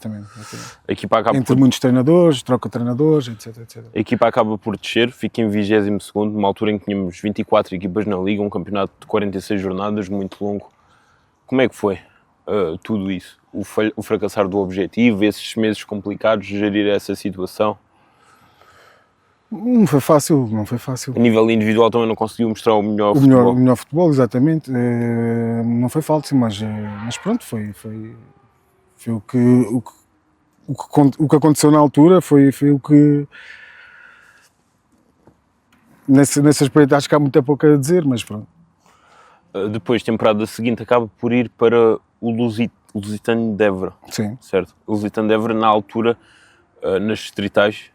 A equipa acaba entre muitos treinadores, troca de treinadores, etc. A equipa acaba por descer, fica em 22º, numa altura em que tínhamos 24 equipas na Liga, um campeonato de 46 jornadas, muito longo. Como é que foi tudo isso? O fracassar do objetivo, esses meses complicados, gerir essa situação? Não foi fácil. A nível individual também não conseguiu mostrar o melhor futebol. O melhor futebol, exatamente. Não foi fácil, mas pronto, foi o que aconteceu na altura, foi o que... Nesse aspecto acho que há muito pouco a dizer, mas pronto. Depois, temporada seguinte, acaba por ir para o Lusitano de Évora. Sim. Certo? O Lusitano de Évora, na altura, nas distritais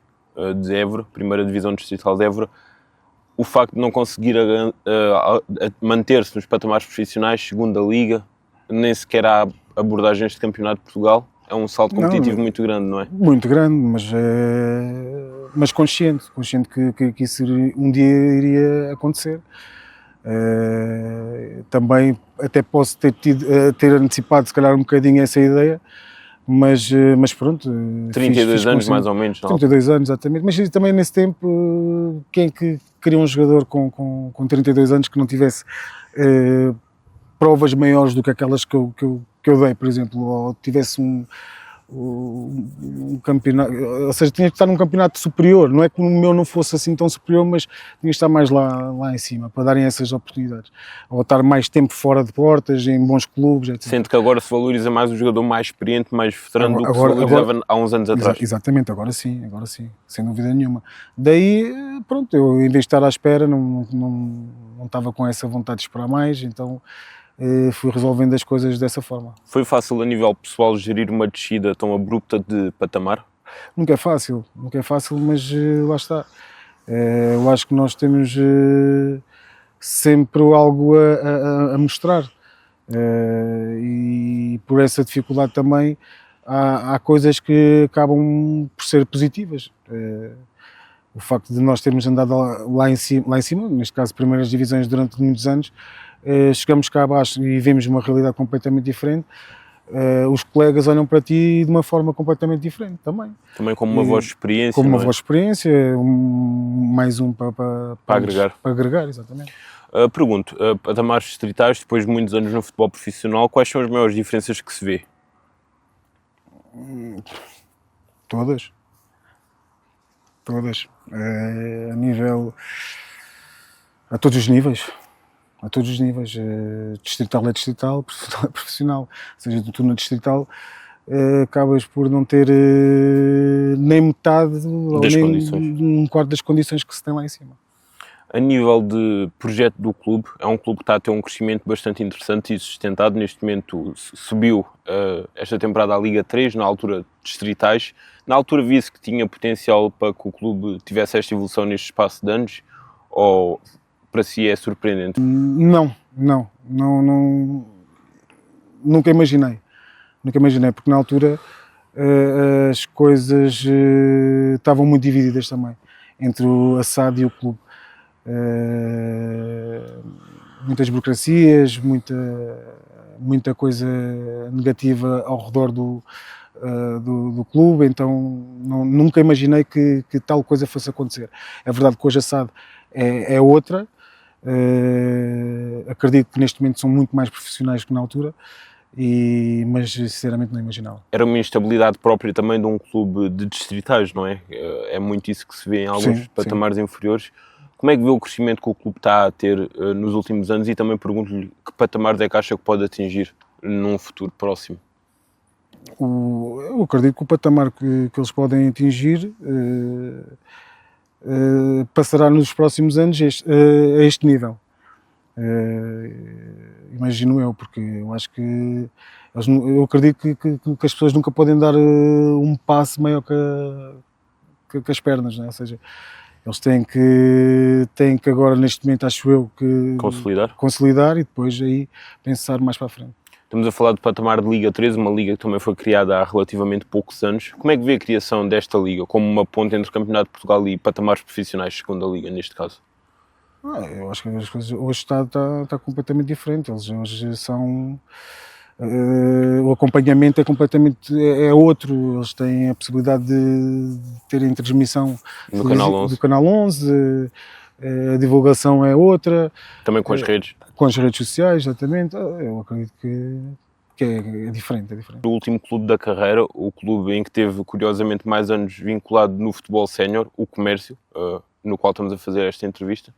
de Évora, primeira divisão distrital de Évora, o facto de não conseguir manter-se nos patamares profissionais, segunda liga, nem sequer há abordagens de campeonato de Portugal, é um salto competitivo muito grande, não é? Muito grande, mas consciente que isso um dia iria acontecer. Também até posso ter antecipado se calhar um bocadinho essa ideia, mas pronto. 32 anos mais ou menos. 32 anos, exatamente. Mas também nesse tempo, quem é que queria um jogador com 32 anos que não tivesse provas maiores do que aquelas que eu dei, por exemplo, ou tivesse um campeonato, ou seja, tinha que estar num campeonato superior, não é que o meu não fosse assim tão superior, mas tinha que estar mais lá em cima, para darem essas oportunidades, ou estar mais tempo fora de portas, em bons clubes, etc. Sente que agora se valoriza mais o jogador mais experiente, mais veterano do que se valorizava há uns anos atrás. Exatamente, agora sim, sem dúvida nenhuma. Daí, pronto, eu em vez de estar à espera, não estava com essa vontade de esperar mais, então fui resolvendo as coisas dessa forma. Foi fácil a nível pessoal gerir uma descida tão abrupta de patamar? Nunca é fácil, mas lá está. Eu acho que nós temos sempre algo a mostrar, e por essa dificuldade também há coisas que acabam por ser positivas. O facto de nós termos andado lá em cima, neste caso primeiras divisões durante muitos anos, chegamos cá abaixo e vemos uma realidade completamente diferente. Os colegas olham para ti de uma forma completamente diferente também. Também como uma voz de experiência. Como uma voz de experiência, mais um para agregar. Para agregar, exatamente. Pergunto, patamares distritais, depois de muitos anos no futebol profissional, quais são as maiores diferenças que se vê? Todas. A nível A todos os níveis. A todos os níveis. Distrital é distrital, profissional é profissional. Ou seja, tu na distrital acabas por não ter nem metade ou nem um quarto das condições que se tem lá em cima. A nível de projeto do clube, é um clube que está a ter um crescimento bastante interessante e sustentado. Neste momento subiu esta temporada à Liga 3, na altura distritais. Na altura via-se que tinha potencial para que o clube tivesse esta evolução neste espaço de anos, ou para si é surpreendente? Não. Nunca imaginei, porque na altura as coisas estavam muito divididas também, entre o SAD e o clube. Muitas burocracias, muita coisa negativa ao redor do clube, então nunca imaginei que tal coisa fosse acontecer. É verdade que hoje a SAD é outra, acredito que neste momento são muito mais profissionais que na altura, mas sinceramente não imaginava. Era uma instabilidade própria também de um clube de distritais, não é? É muito isso que se vê em alguns patamares inferiores. Como é que vê o crescimento que o clube está a ter nos últimos anos, e também pergunto-lhe que patamares é que acha que pode atingir num futuro próximo? Eu acredito que o patamar que eles podem atingir passará nos próximos anos a este nível. Imagino eu, porque eu acho que eu acredito que as pessoas nunca podem dar um passo maior que as pernas, não é? Ou seja, eles têm que agora, neste momento, acho eu, que consolidar e depois aí pensar mais para a frente. Estamos a falar do patamar de Liga 3, uma liga que também foi criada há relativamente poucos anos. Como é que vê a criação desta liga, como uma ponte entre o Campeonato de Portugal e patamares profissionais, segunda liga, neste caso? Eu acho que as coisas hoje está completamente diferente. Eles hoje são... o acompanhamento é completamente outro. Eles têm a possibilidade de terem transmissão do Canal 11, a divulgação é outra. Também com as redes? Com as redes sociais, exatamente. Eu acredito que é diferente. O último clube da carreira, o clube em que teve curiosamente mais anos vinculado no futebol sénior, o Comércio, no qual estamos a fazer esta entrevista,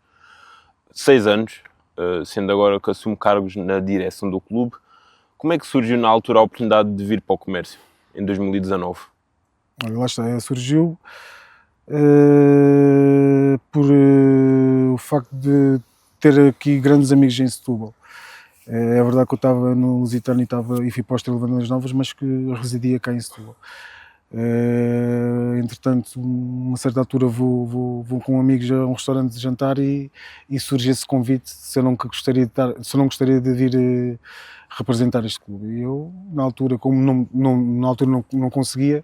6 anos, sendo agora que assume cargos na direção do clube. Como é que surgiu na altura a oportunidade de vir para o Comércio, em 2019? Olha, lá está, surgiu por o facto de ter aqui grandes amigos em Setúbal. É verdade que eu estava no Lusitano e fui para o Estrela de Vendas Novas, mas que residia cá em Setúbal. Entretanto, uma certa altura vou com amigos a um restaurante de jantar e surge esse convite se eu não gostaria de vir representar este clube. E eu, na altura, como não conseguia,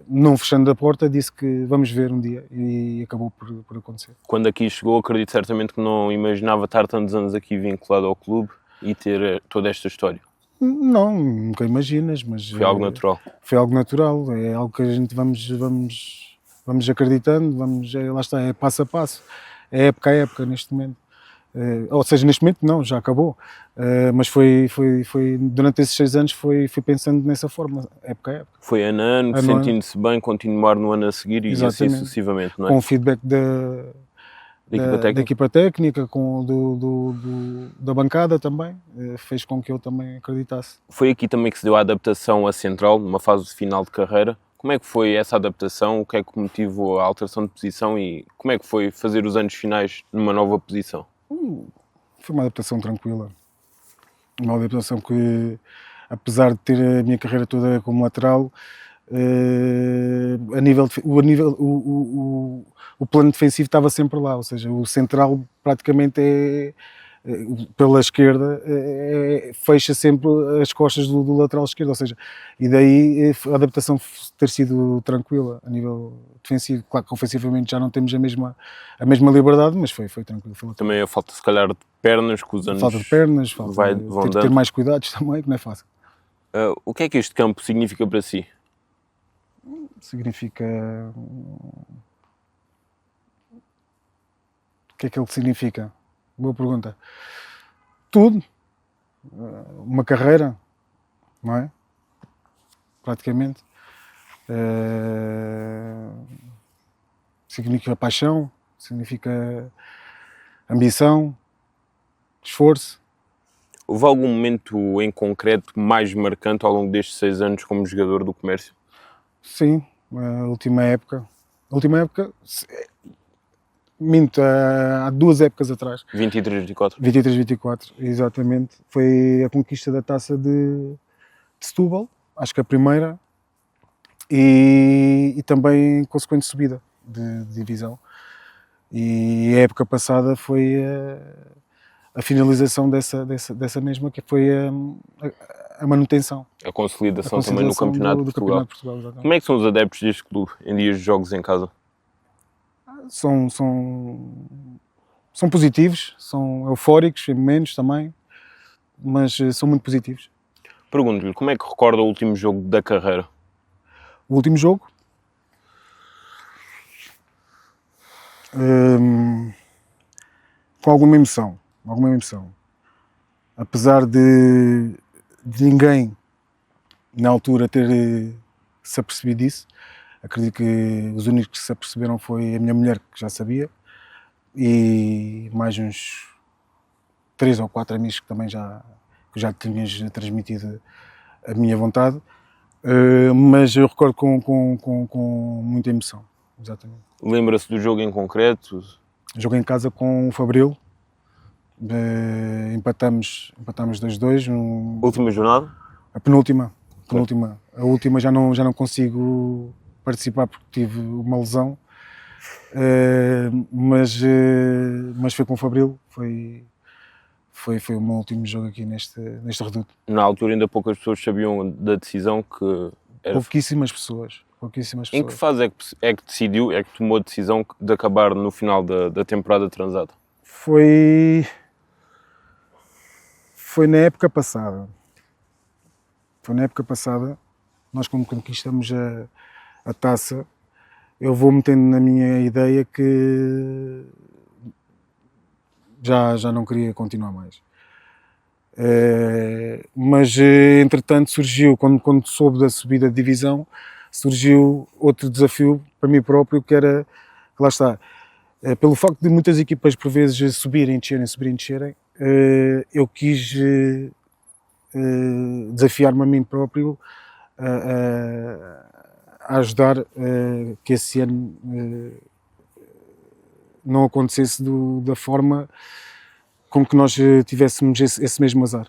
não fechando a porta, disse que vamos ver um dia, e acabou por acontecer. Quando aqui chegou, acredito certamente que não imaginava estar tantos anos aqui vinculado ao clube e ter toda esta história. Não, nunca imaginas, mas... Foi algo natural. Foi algo natural, é algo que a gente vamos acreditando, lá está, é passo a passo, é época a época neste momento. Ou seja, neste momento não, já acabou, mas foi durante esses 6 anos fui pensando nessa forma, época a época. Foi ano a ano, sentindo-se bem, continuar no ano a seguir e assim sucessivamente, não é? Com o feedback da equipa técnica, da bancada também, fez com que eu também acreditasse. Foi aqui também que se deu a adaptação à Central, numa fase final de carreira. Como é que foi essa adaptação? O que é que motivou a alteração de posição e como é que foi fazer os anos finais numa nova posição? Foi uma adaptação tranquila. Uma adaptação que, apesar de ter a minha carreira toda como lateral, o plano defensivo estava sempre lá, ou seja, o central praticamente pela esquerda, fecha sempre as costas do lateral esquerdo, ou seja, e daí a adaptação ter sido tranquila a nível defensivo. Claro que ofensivamente já não temos a mesma liberdade, mas foi tranquilo. Também a falta, se calhar, de pernas, que os anos falta de pernas, ter mais cuidados também, que não é fácil. O que é que este campo significa para si? Significa... O que é que ele significa? Boa pergunta. Tudo. Uma carreira, não é? Praticamente. Significa paixão, significa ambição, esforço. Houve algum momento em concreto mais marcante ao longo destes 6 anos como jogador do Comércio? Sim, a última época, minto, há 2 épocas atrás, 23-24. 23-24, exatamente, foi a conquista da taça de Setúbal, acho que a primeira, e também consequente subida de divisão. E a época passada foi a finalização dessa mesma, que foi a manutenção. A consolidação também no Campeonato de Portugal. Exatamente. Como é que são os adeptos deste clube em dias de jogos em casa? São positivos, são eufóricos em momentos também, mas são muito positivos. Pergunto-lhe, como é que recorda o último jogo da carreira? O último jogo? Com alguma emoção. Apesar de ninguém na altura ter se apercebido disso, acredito que os únicos que se aperceberam foi a minha mulher, que já sabia, e mais uns 3 ou 4 amigos que também já tinhas transmitido a minha vontade, mas eu recordo com muita emoção, exatamente. Lembra-se do jogo em concreto? Joguei em casa com o Fabril, empatamos 2-2. Última jornada? A penúltima. A última já não consigo participar porque tive uma lesão, mas foi com o Fabril, foi o meu último jogo aqui neste reduto. Na altura ainda poucas pessoas sabiam da decisão que era... Pouquíssimas pessoas. Em que fase é que decidiu, é que tomou a decisão de acabar no final da temporada transata? Foi na época passada. Nós quando conquistamos a taça, eu vou metendo na minha ideia que já não queria continuar mais. Mas entretanto surgiu, quando soube da subida de divisão, surgiu outro desafio para mim próprio, que era, lá está, pelo facto de muitas equipas por vezes subirem e descerem, eu quis desafiar-me a mim próprio a ajudar que esse ano não acontecesse da forma com que nós tivéssemos esse mesmo azar.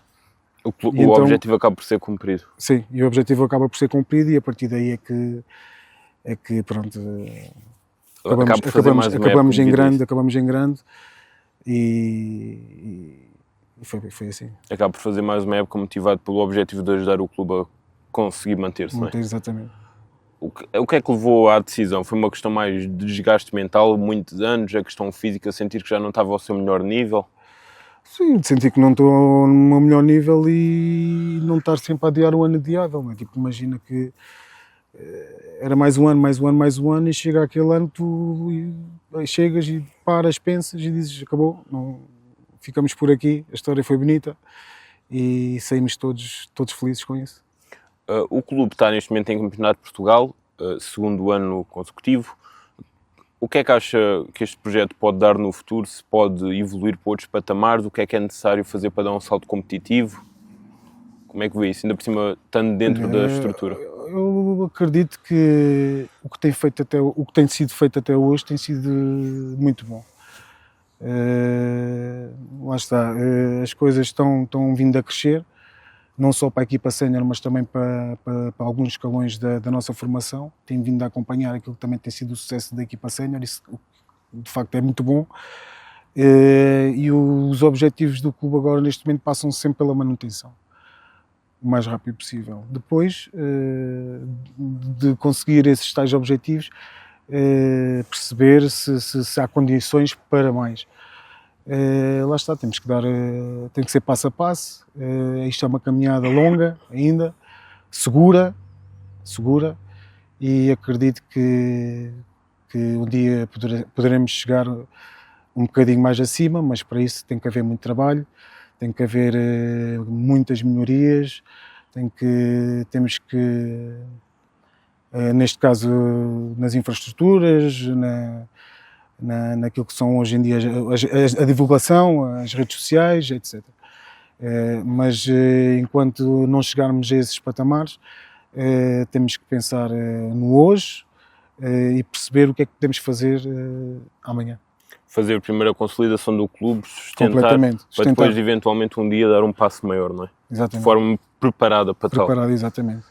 O objetivo acaba por ser cumprido. Sim, e o objetivo acaba por ser cumprido, e a partir daí é que pronto, acabamos em grande e foi assim. Acaba por fazer mais uma época motivado pelo objetivo de ajudar o clube a conseguir manter-se, não é? Exatamente. O que é que levou à decisão? Foi uma questão mais de desgaste mental, muitos anos, a questão física, sentir que já não estava ao seu melhor nível? Sim, de sentir que não estou no meu melhor nível e não estar sempre a adiar o ano adiável, não é? Tipo, imagina que era mais um ano e chega aquele ano, tu chegas e paras, pensas e dizes, acabou, não, ficamos por aqui, a história foi bonita e saímos todos felizes com isso. O clube está neste momento em Campeonato de Portugal, segundo ano consecutivo. O que é que acha que este projeto pode dar no futuro? Se pode evoluir para outros patamares? O que é necessário fazer para dar um salto competitivo? Como é que vê isso, ainda por cima, estando dentro da estrutura? Eu acredito que o que tem sido feito até hoje tem sido muito bom. Lá está, as coisas estão vindo a crescer, não só para a equipa sénior, mas também para alguns escalões da nossa formação. Tem vindo a acompanhar aquilo que também tem sido o sucesso da equipa sénior, isso de facto é muito bom. E os objetivos do clube agora neste momento passam sempre pela manutenção, o mais rápido possível. Depois de conseguir esses tais objetivos, perceber se há condições para mais. Lá está, tem que ser passo a passo. Isto é uma caminhada longa ainda, segura, e acredito que um dia poderemos chegar um bocadinho mais acima, mas para isso tem que haver muito trabalho, tem que haver muitas melhorias, temos que, neste caso, nas infraestruturas, naquilo que são hoje em dia a divulgação, as redes sociais, etc. Mas enquanto não chegarmos a esses patamares, temos que pensar no hoje e perceber o que é que podemos fazer amanhã. Fazer primeiro a consolidação do clube, sustentar, Completamente. para depois eventualmente um dia dar um passo maior, não é? Exatamente. De forma preparada para tal. Preparada, exatamente.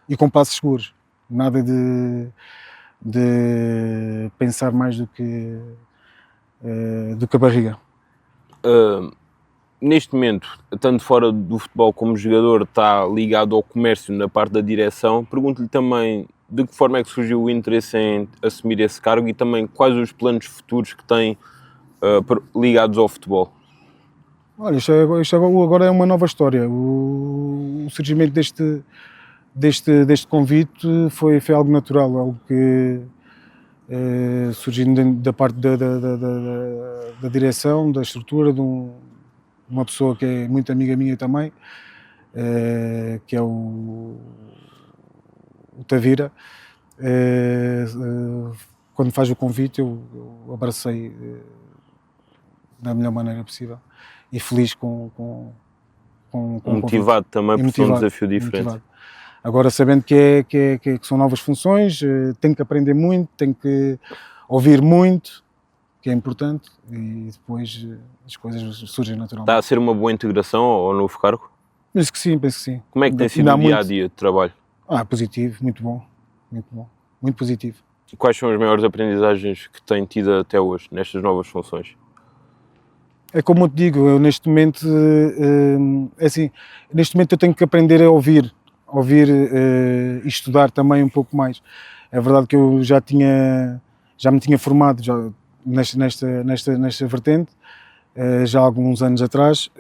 E com passos seguros. Nada de pensar mais do que a barriga. Neste momento, estando fora do futebol como jogador, está ligado ao comércio na parte da direção. Pergunto-lhe também de que forma é que surgiu o interesse em assumir esse cargo e também quais os planos futuros que tem ligados ao futebol. Olha, isto agora é uma nova história. O surgimento deste convite foi algo natural, algo que surgindo da parte da direção, da estrutura, de uma pessoa que é muito amiga minha também, que é o Tavira. Quando faz o convite, eu abracei da melhor maneira possível e feliz com motivado também, porque é um desafio diferente. Motivado. Agora, sabendo que são novas funções, tenho que aprender muito, tenho que ouvir muito, que é importante, e depois as coisas surgem naturalmente. Está a ser uma boa integração ao novo cargo? Penso que sim. Como é que tem sido o dia-a-dia de trabalho? Positivo, muito bom, muito positivo. E quais são as maiores aprendizagens que tem tido até hoje, nestas novas funções? É como eu te digo, eu neste momento, neste momento eu tenho que aprender a ouvir e estudar também um pouco mais. É verdade que eu já me tinha formado nesta vertente, já há alguns anos atrás,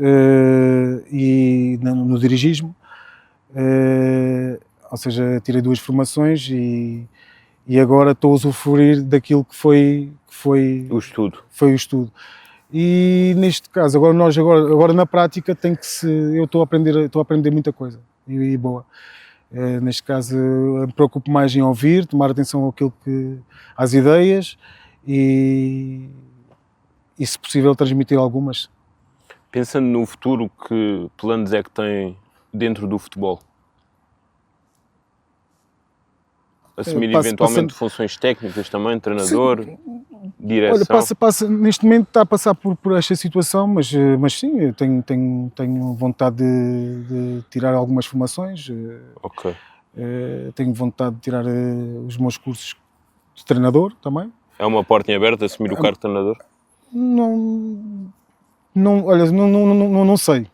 e no dirigismo, ou seja, tirei 2 formações e agora estou a usufruir daquilo que foi o estudo. E neste caso, agora na prática eu estou a aprender muita coisa e boa. Neste caso, me preocupo mais em ouvir, tomar atenção às ideias e se possível transmitir algumas. Pensando no futuro, que planos é que tem dentro do futebol? Assumir eventualmente funções técnicas também, treinador, direção? Olha, neste momento está a passar por esta situação, mas sim, eu tenho vontade de tirar algumas formações. Ok. Tenho vontade de tirar os meus cursos de treinador também. É uma porta em aberto assumir o cargo de treinador? Olha, não sei,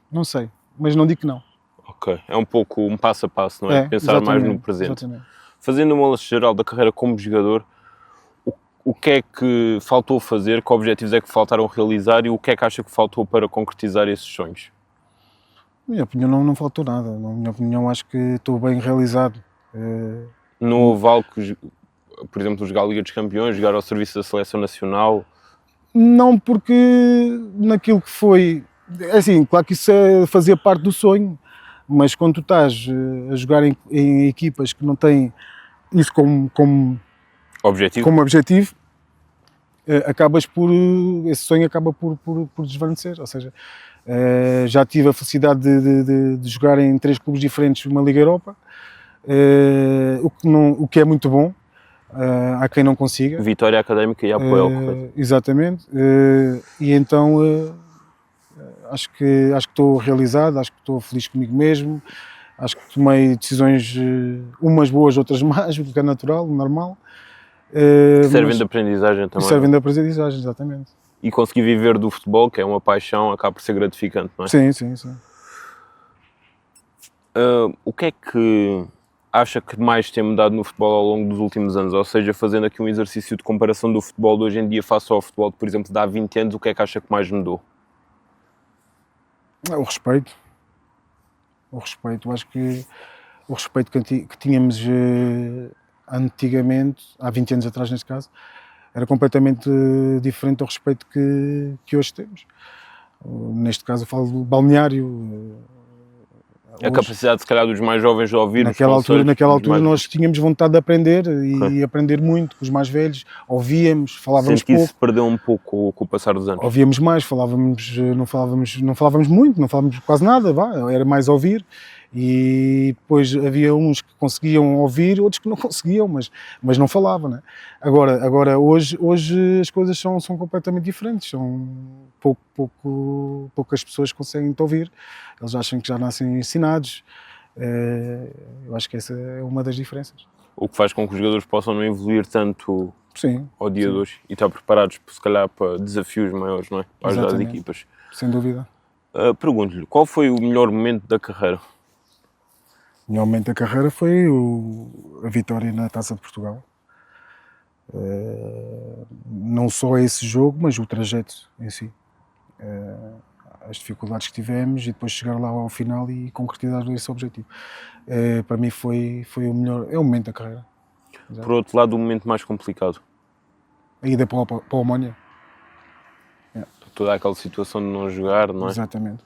mas não digo que não. Ok, é um pouco um passo a passo, não é? Pensar mais no presente. Exatamente. Fazendo uma lance geral da carreira como jogador, o que é que faltou fazer, que objetivos é que faltaram realizar e o que é que acha que faltou para concretizar esses sonhos? Na minha opinião não faltou nada, na minha opinião acho que estou bem realizado. Não houve algo que, por exemplo, jogar a Liga dos Campeões, jogar ao serviço da Seleção Nacional? Não, porque naquilo que foi, assim, claro que isso fazia parte do sonho, mas quando tu estás a jogar em equipas que não têm isso como objetivo, esse sonho acaba por desvanecer. Ou seja, já tive a felicidade de jogar em 3 clubes diferentes numa Liga Europa, o que é muito bom. Há quem não consiga. Vitória Académica e Apoel, correto? Exatamente. E então acho que estou realizado, acho que estou feliz comigo mesmo, acho que tomei decisões, umas boas, outras más, o que é natural, normal. Servem de aprendizagem também. Servem de aprendizagem, exatamente. E conseguir viver do futebol, que é uma paixão, acaba por ser gratificante, não é? Sim. O que é que acha que mais tem mudado no futebol ao longo dos últimos anos? Ou seja, fazendo aqui um exercício de comparação do futebol de hoje em dia face ao futebol, por exemplo, de há 20 anos, o que é que acha que mais mudou? O respeito. Acho que o respeito que tínhamos antigamente, há 20 anos atrás neste caso, era completamente diferente do respeito que hoje temos. Neste caso eu falo do balneário. A capacidade, se calhar, dos mais jovens de ouvir naquela altura mais... nós tínhamos vontade de aprender e aprender muito com os mais velhos, ouvíamos, falávamos pouco. Isso se perdeu um pouco com o passar dos anos? Ouvíamos mais, não falávamos muito, não falávamos quase nada, era mais ouvir. E depois havia uns que conseguiam ouvir, outros que não conseguiam, mas não falavam, né? Agora hoje as coisas são completamente diferentes, poucas pessoas conseguem te ouvir, eles acham que já nascem ensinados. Eu acho que essa é uma das diferenças. O que faz com que os jogadores possam não evoluir tanto sim, ao dia de hoje e estar preparados, se calhar, para desafios maiores, não é? Para ajudar as equipas. Sem dúvida. Pergunto-lhe, qual foi o melhor momento da carreira? O melhor momento da carreira foi a vitória na Taça de Portugal. Não só esse jogo, mas o trajeto em si. As dificuldades que tivemos e depois chegar lá ao final e concretizar esse objetivo. Para mim foi o melhor, é o momento da carreira. Por outro lado, o momento mais complicado? A ida para a Omonia. Toda aquela situação de não jogar, não é? Exatamente.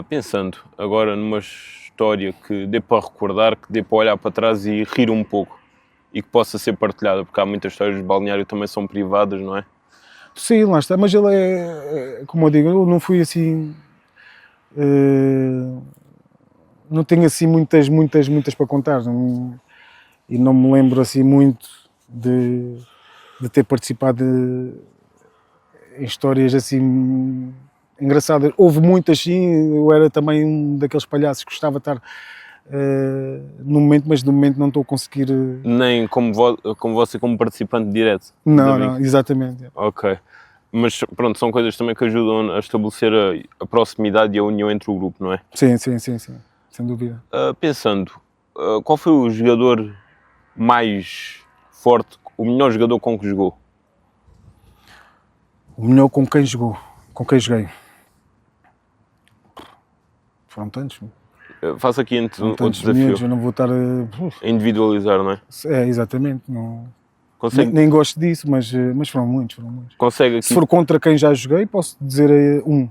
Pensando agora numa história que dê para recordar, que dê para olhar para trás e rir um pouco e que possa ser partilhada, porque há muitas histórias de balneário que também são privadas, não é? Sim, lá está, mas ele como eu digo, eu não fui assim, não tenho assim muitas para contar, e não me lembro assim muito de ter participado em histórias assim engraçadas. Houve muitas, sim. Eu era também um daqueles palhaços que gostava de estar no momento, mas no momento não estou a conseguir. Nem como você, como participante direto? Não, exatamente. Ok. Mas pronto, são coisas também que ajudam a estabelecer a proximidade e a união entre o grupo, não é? Sim, sem dúvida. Pensando, qual foi o jogador mais forte, o melhor jogador com que jogou? O melhor com quem joguei? Foram tantos. Faço aqui outro desafio. Eu não vou estar a individualizar, não é? Exatamente. Não... Consegue... Nem gosto disso, mas foram muitos. Consegue aqui... Se for contra quem já joguei, posso dizer um.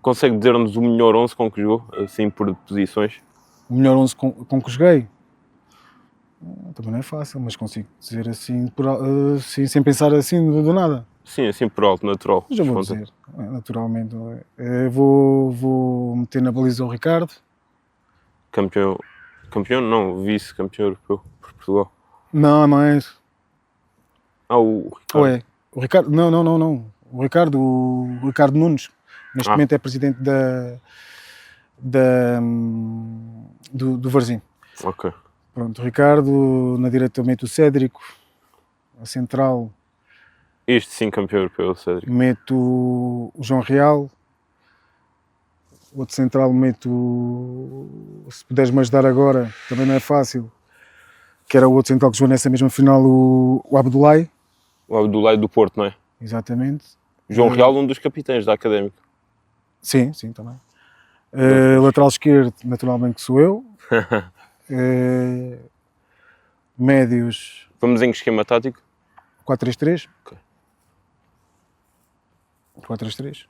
Consegue dizer-nos o melhor 11 com que jogou, assim por posições? O melhor 11 com que joguei? Também não é fácil, mas consigo dizer assim, assim sem pensar assim do nada. Sim, assim por alto, natural. Já vou dizer, naturalmente. Vou meter na baliza o Ricardo. Campeão não, vice-campeão europeu por Portugal. Não é isso. O Ricardo. Ou é? O Ricardo, não. O Ricardo Nunes. Neste momento é presidente do Varzim. Ok. Pronto, o Ricardo, na direita meto o Cédrico, a central. Este sim, campeão europeu, Cédrico. Meto o João Real. O outro central meto, se puderes me ajudar agora, também não é fácil, que era o outro central que jogou nessa mesma final, o Abdoulaye. O Abdoulaye do Porto, não é? Exatamente. João Real, um dos capitães da Académica. Sim, também. Lateral esquerdo, naturalmente que sou eu. Médios. Vamos em que esquema tático? 4-3-3. Ok. 4-3-3.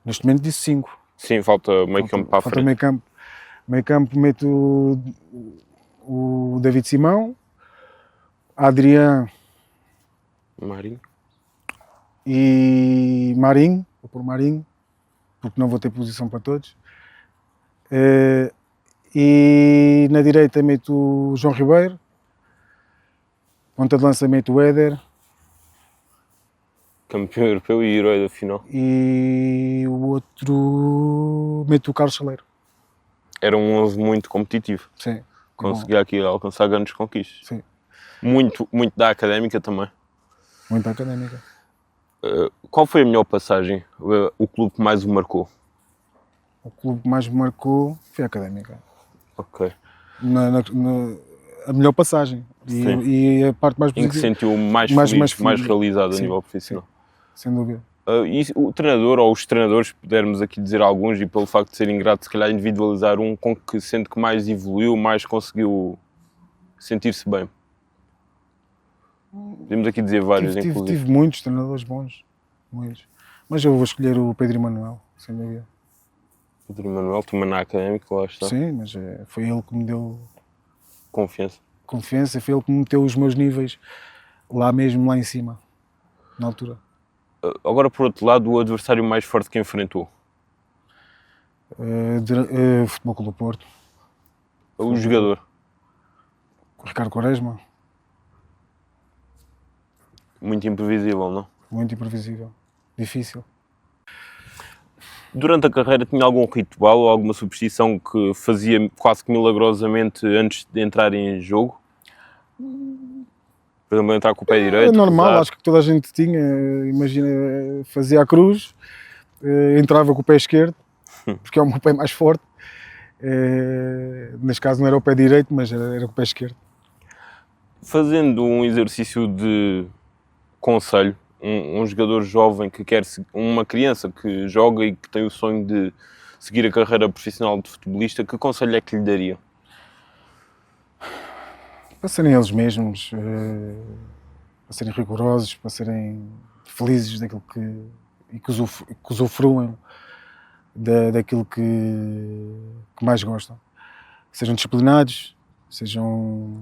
Neste momento disse 5. Sim, falta meio campo para a frente. Meio campo meto o David Simão, Adrián Marinho e Marinho. Vou pôr Marinho, porque não vou ter posição para todos. E na direita meto o João Ribeiro, ponta de lança meto o Éder. Campeão europeu e herói da final. E o outro meto o Carlos Chaleiro. Era um 11 muito competitivo. Sim. Conseguia aqui alcançar grandes conquistas. Sim. Muito da Académica também. Muito da Académica. Qual foi a melhor passagem? O clube que mais o marcou? O clube que mais me marcou foi a Académica. Ok. A melhor passagem. E a parte mais positiva. Em que se sentiu mais feliz, mais realizado a nível profissional. Sim. Sem dúvida. E o treinador, ou os treinadores, pudermos aqui dizer alguns, e pelo facto de ser ingrato, se calhar individualizar um com que sente que mais evoluiu, mais conseguiu sentir-se bem. Podemos aqui dizer vários, inclusive. Tive muitos treinadores bons, muitos. Mas eu vou escolher o Pedro Emanuel, sem dúvida. Pedro Manuel, também na Académica, lá está. Sim, mas foi ele que me deu Confiança. confiança, foi ele que me meteu os meus níveis lá mesmo, lá em cima, na altura. Agora, por outro lado, o adversário mais forte que enfrentou? Futebol Clube do Porto, O jogador. Ricardo Quaresma, Muito imprevisível, não? muito imprevisível, difícil. Durante a carreira tinha algum ritual ou alguma superstição que fazia quase que milagrosamente antes de entrar em jogo? Por exemplo, entrar com o pé direito? É normal, cruzar? acho que toda a gente tinha, imagina, fazia a cruz, entrava com o pé esquerdo, porque é o meu pé mais forte. Neste caso não era o pé direito, mas era com o pé esquerdo. Fazendo um exercício de conselho, um jogador jovem que quer, uma criança que joga e que tem o sonho de seguir a carreira profissional de futebolista, que conselho é que lhe daria? Para serem eles mesmos, para serem rigorosos, para serem felizes daquilo e que usufruam daquilo que mais gostam. Sejam disciplinados, sejam...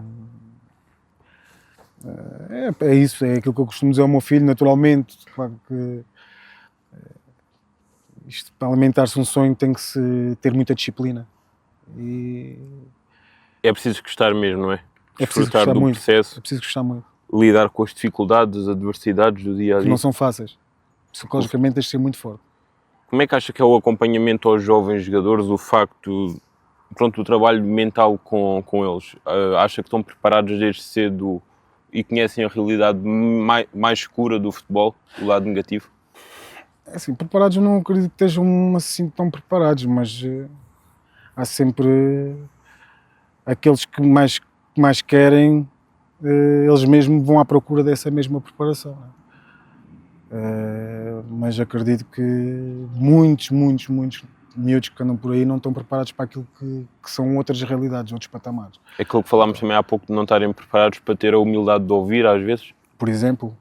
É isso, é aquilo que eu costumo dizer ao meu filho, naturalmente. Claro que isto, para alimentar-se um sonho tem que se ter muita disciplina. E É preciso gostar mesmo, não é? é preciso Desfrutar gostar do muito. processo, É preciso gostar muito. lidar com as dificuldades, as adversidades do dia a Que dia. não são fáceis. Psicologicamente tens de ser muito forte. Como é que acha que é o acompanhamento aos jovens jogadores, o facto, pronto, o trabalho mental com eles? Acha que estão preparados desde cedo e conhecem a realidade mais escura do futebol, o lado negativo? É assim, preparados não acredito que estejam assim tão preparados, mas há sempre aqueles que mais querem, eles mesmos vão à procura dessa mesma preparação. Mas acredito que muitos miúdos que andam por aí não estão preparados para aquilo que são outras realidades, outros patamares. É aquilo que falámos também há pouco de não estarem preparados para ter a humildade de ouvir às vezes? Por exemplo,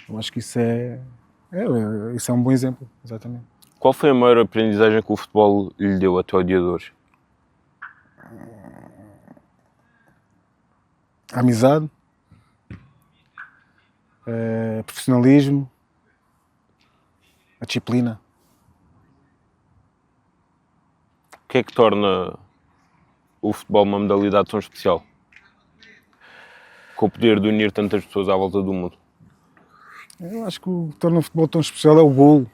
eu acho que isso é um bom exemplo, exatamente. Qual foi a maior aprendizagem que o futebol lhe deu até ao dia de hoje? A amizade, profissionalismo, a disciplina. O que é que torna o futebol uma modalidade tão especial? Com o poder de unir tantas pessoas à volta do mundo. Eu acho que o que torna o futebol tão especial é o golo.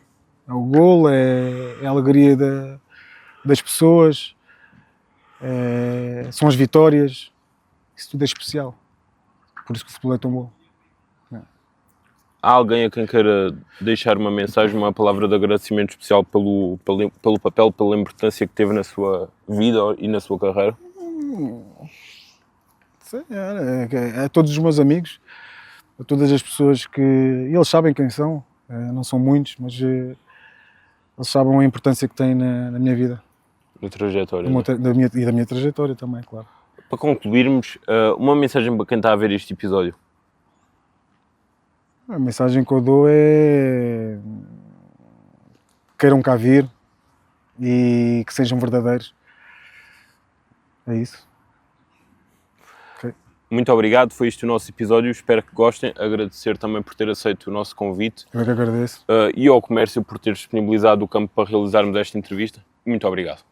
É o golo, é a alegria das pessoas, são as vitórias. Isso tudo é especial. Por isso que o futebol é tão bom. Há alguém a quem queira deixar uma mensagem, uma palavra de agradecimento especial pelo papel, pela importância que teve na sua vida e na sua carreira? A todos os meus amigos, a todas as pessoas que... Eles sabem quem são, não são muitos, mas eles sabem a importância que têm na minha vida. Na trajetória. E da minha trajetória também, claro. Para concluirmos, uma mensagem para quem está a ver este episódio. A mensagem que eu dou é: queiram cá vir e que sejam verdadeiros. É isso. Okay. Muito obrigado, foi este o nosso episódio, espero que gostem, agradecer também por ter aceito o nosso convite. Eu que agradeço. E ao Comércio por ter disponibilizado o campo para realizarmos esta entrevista. Muito obrigado.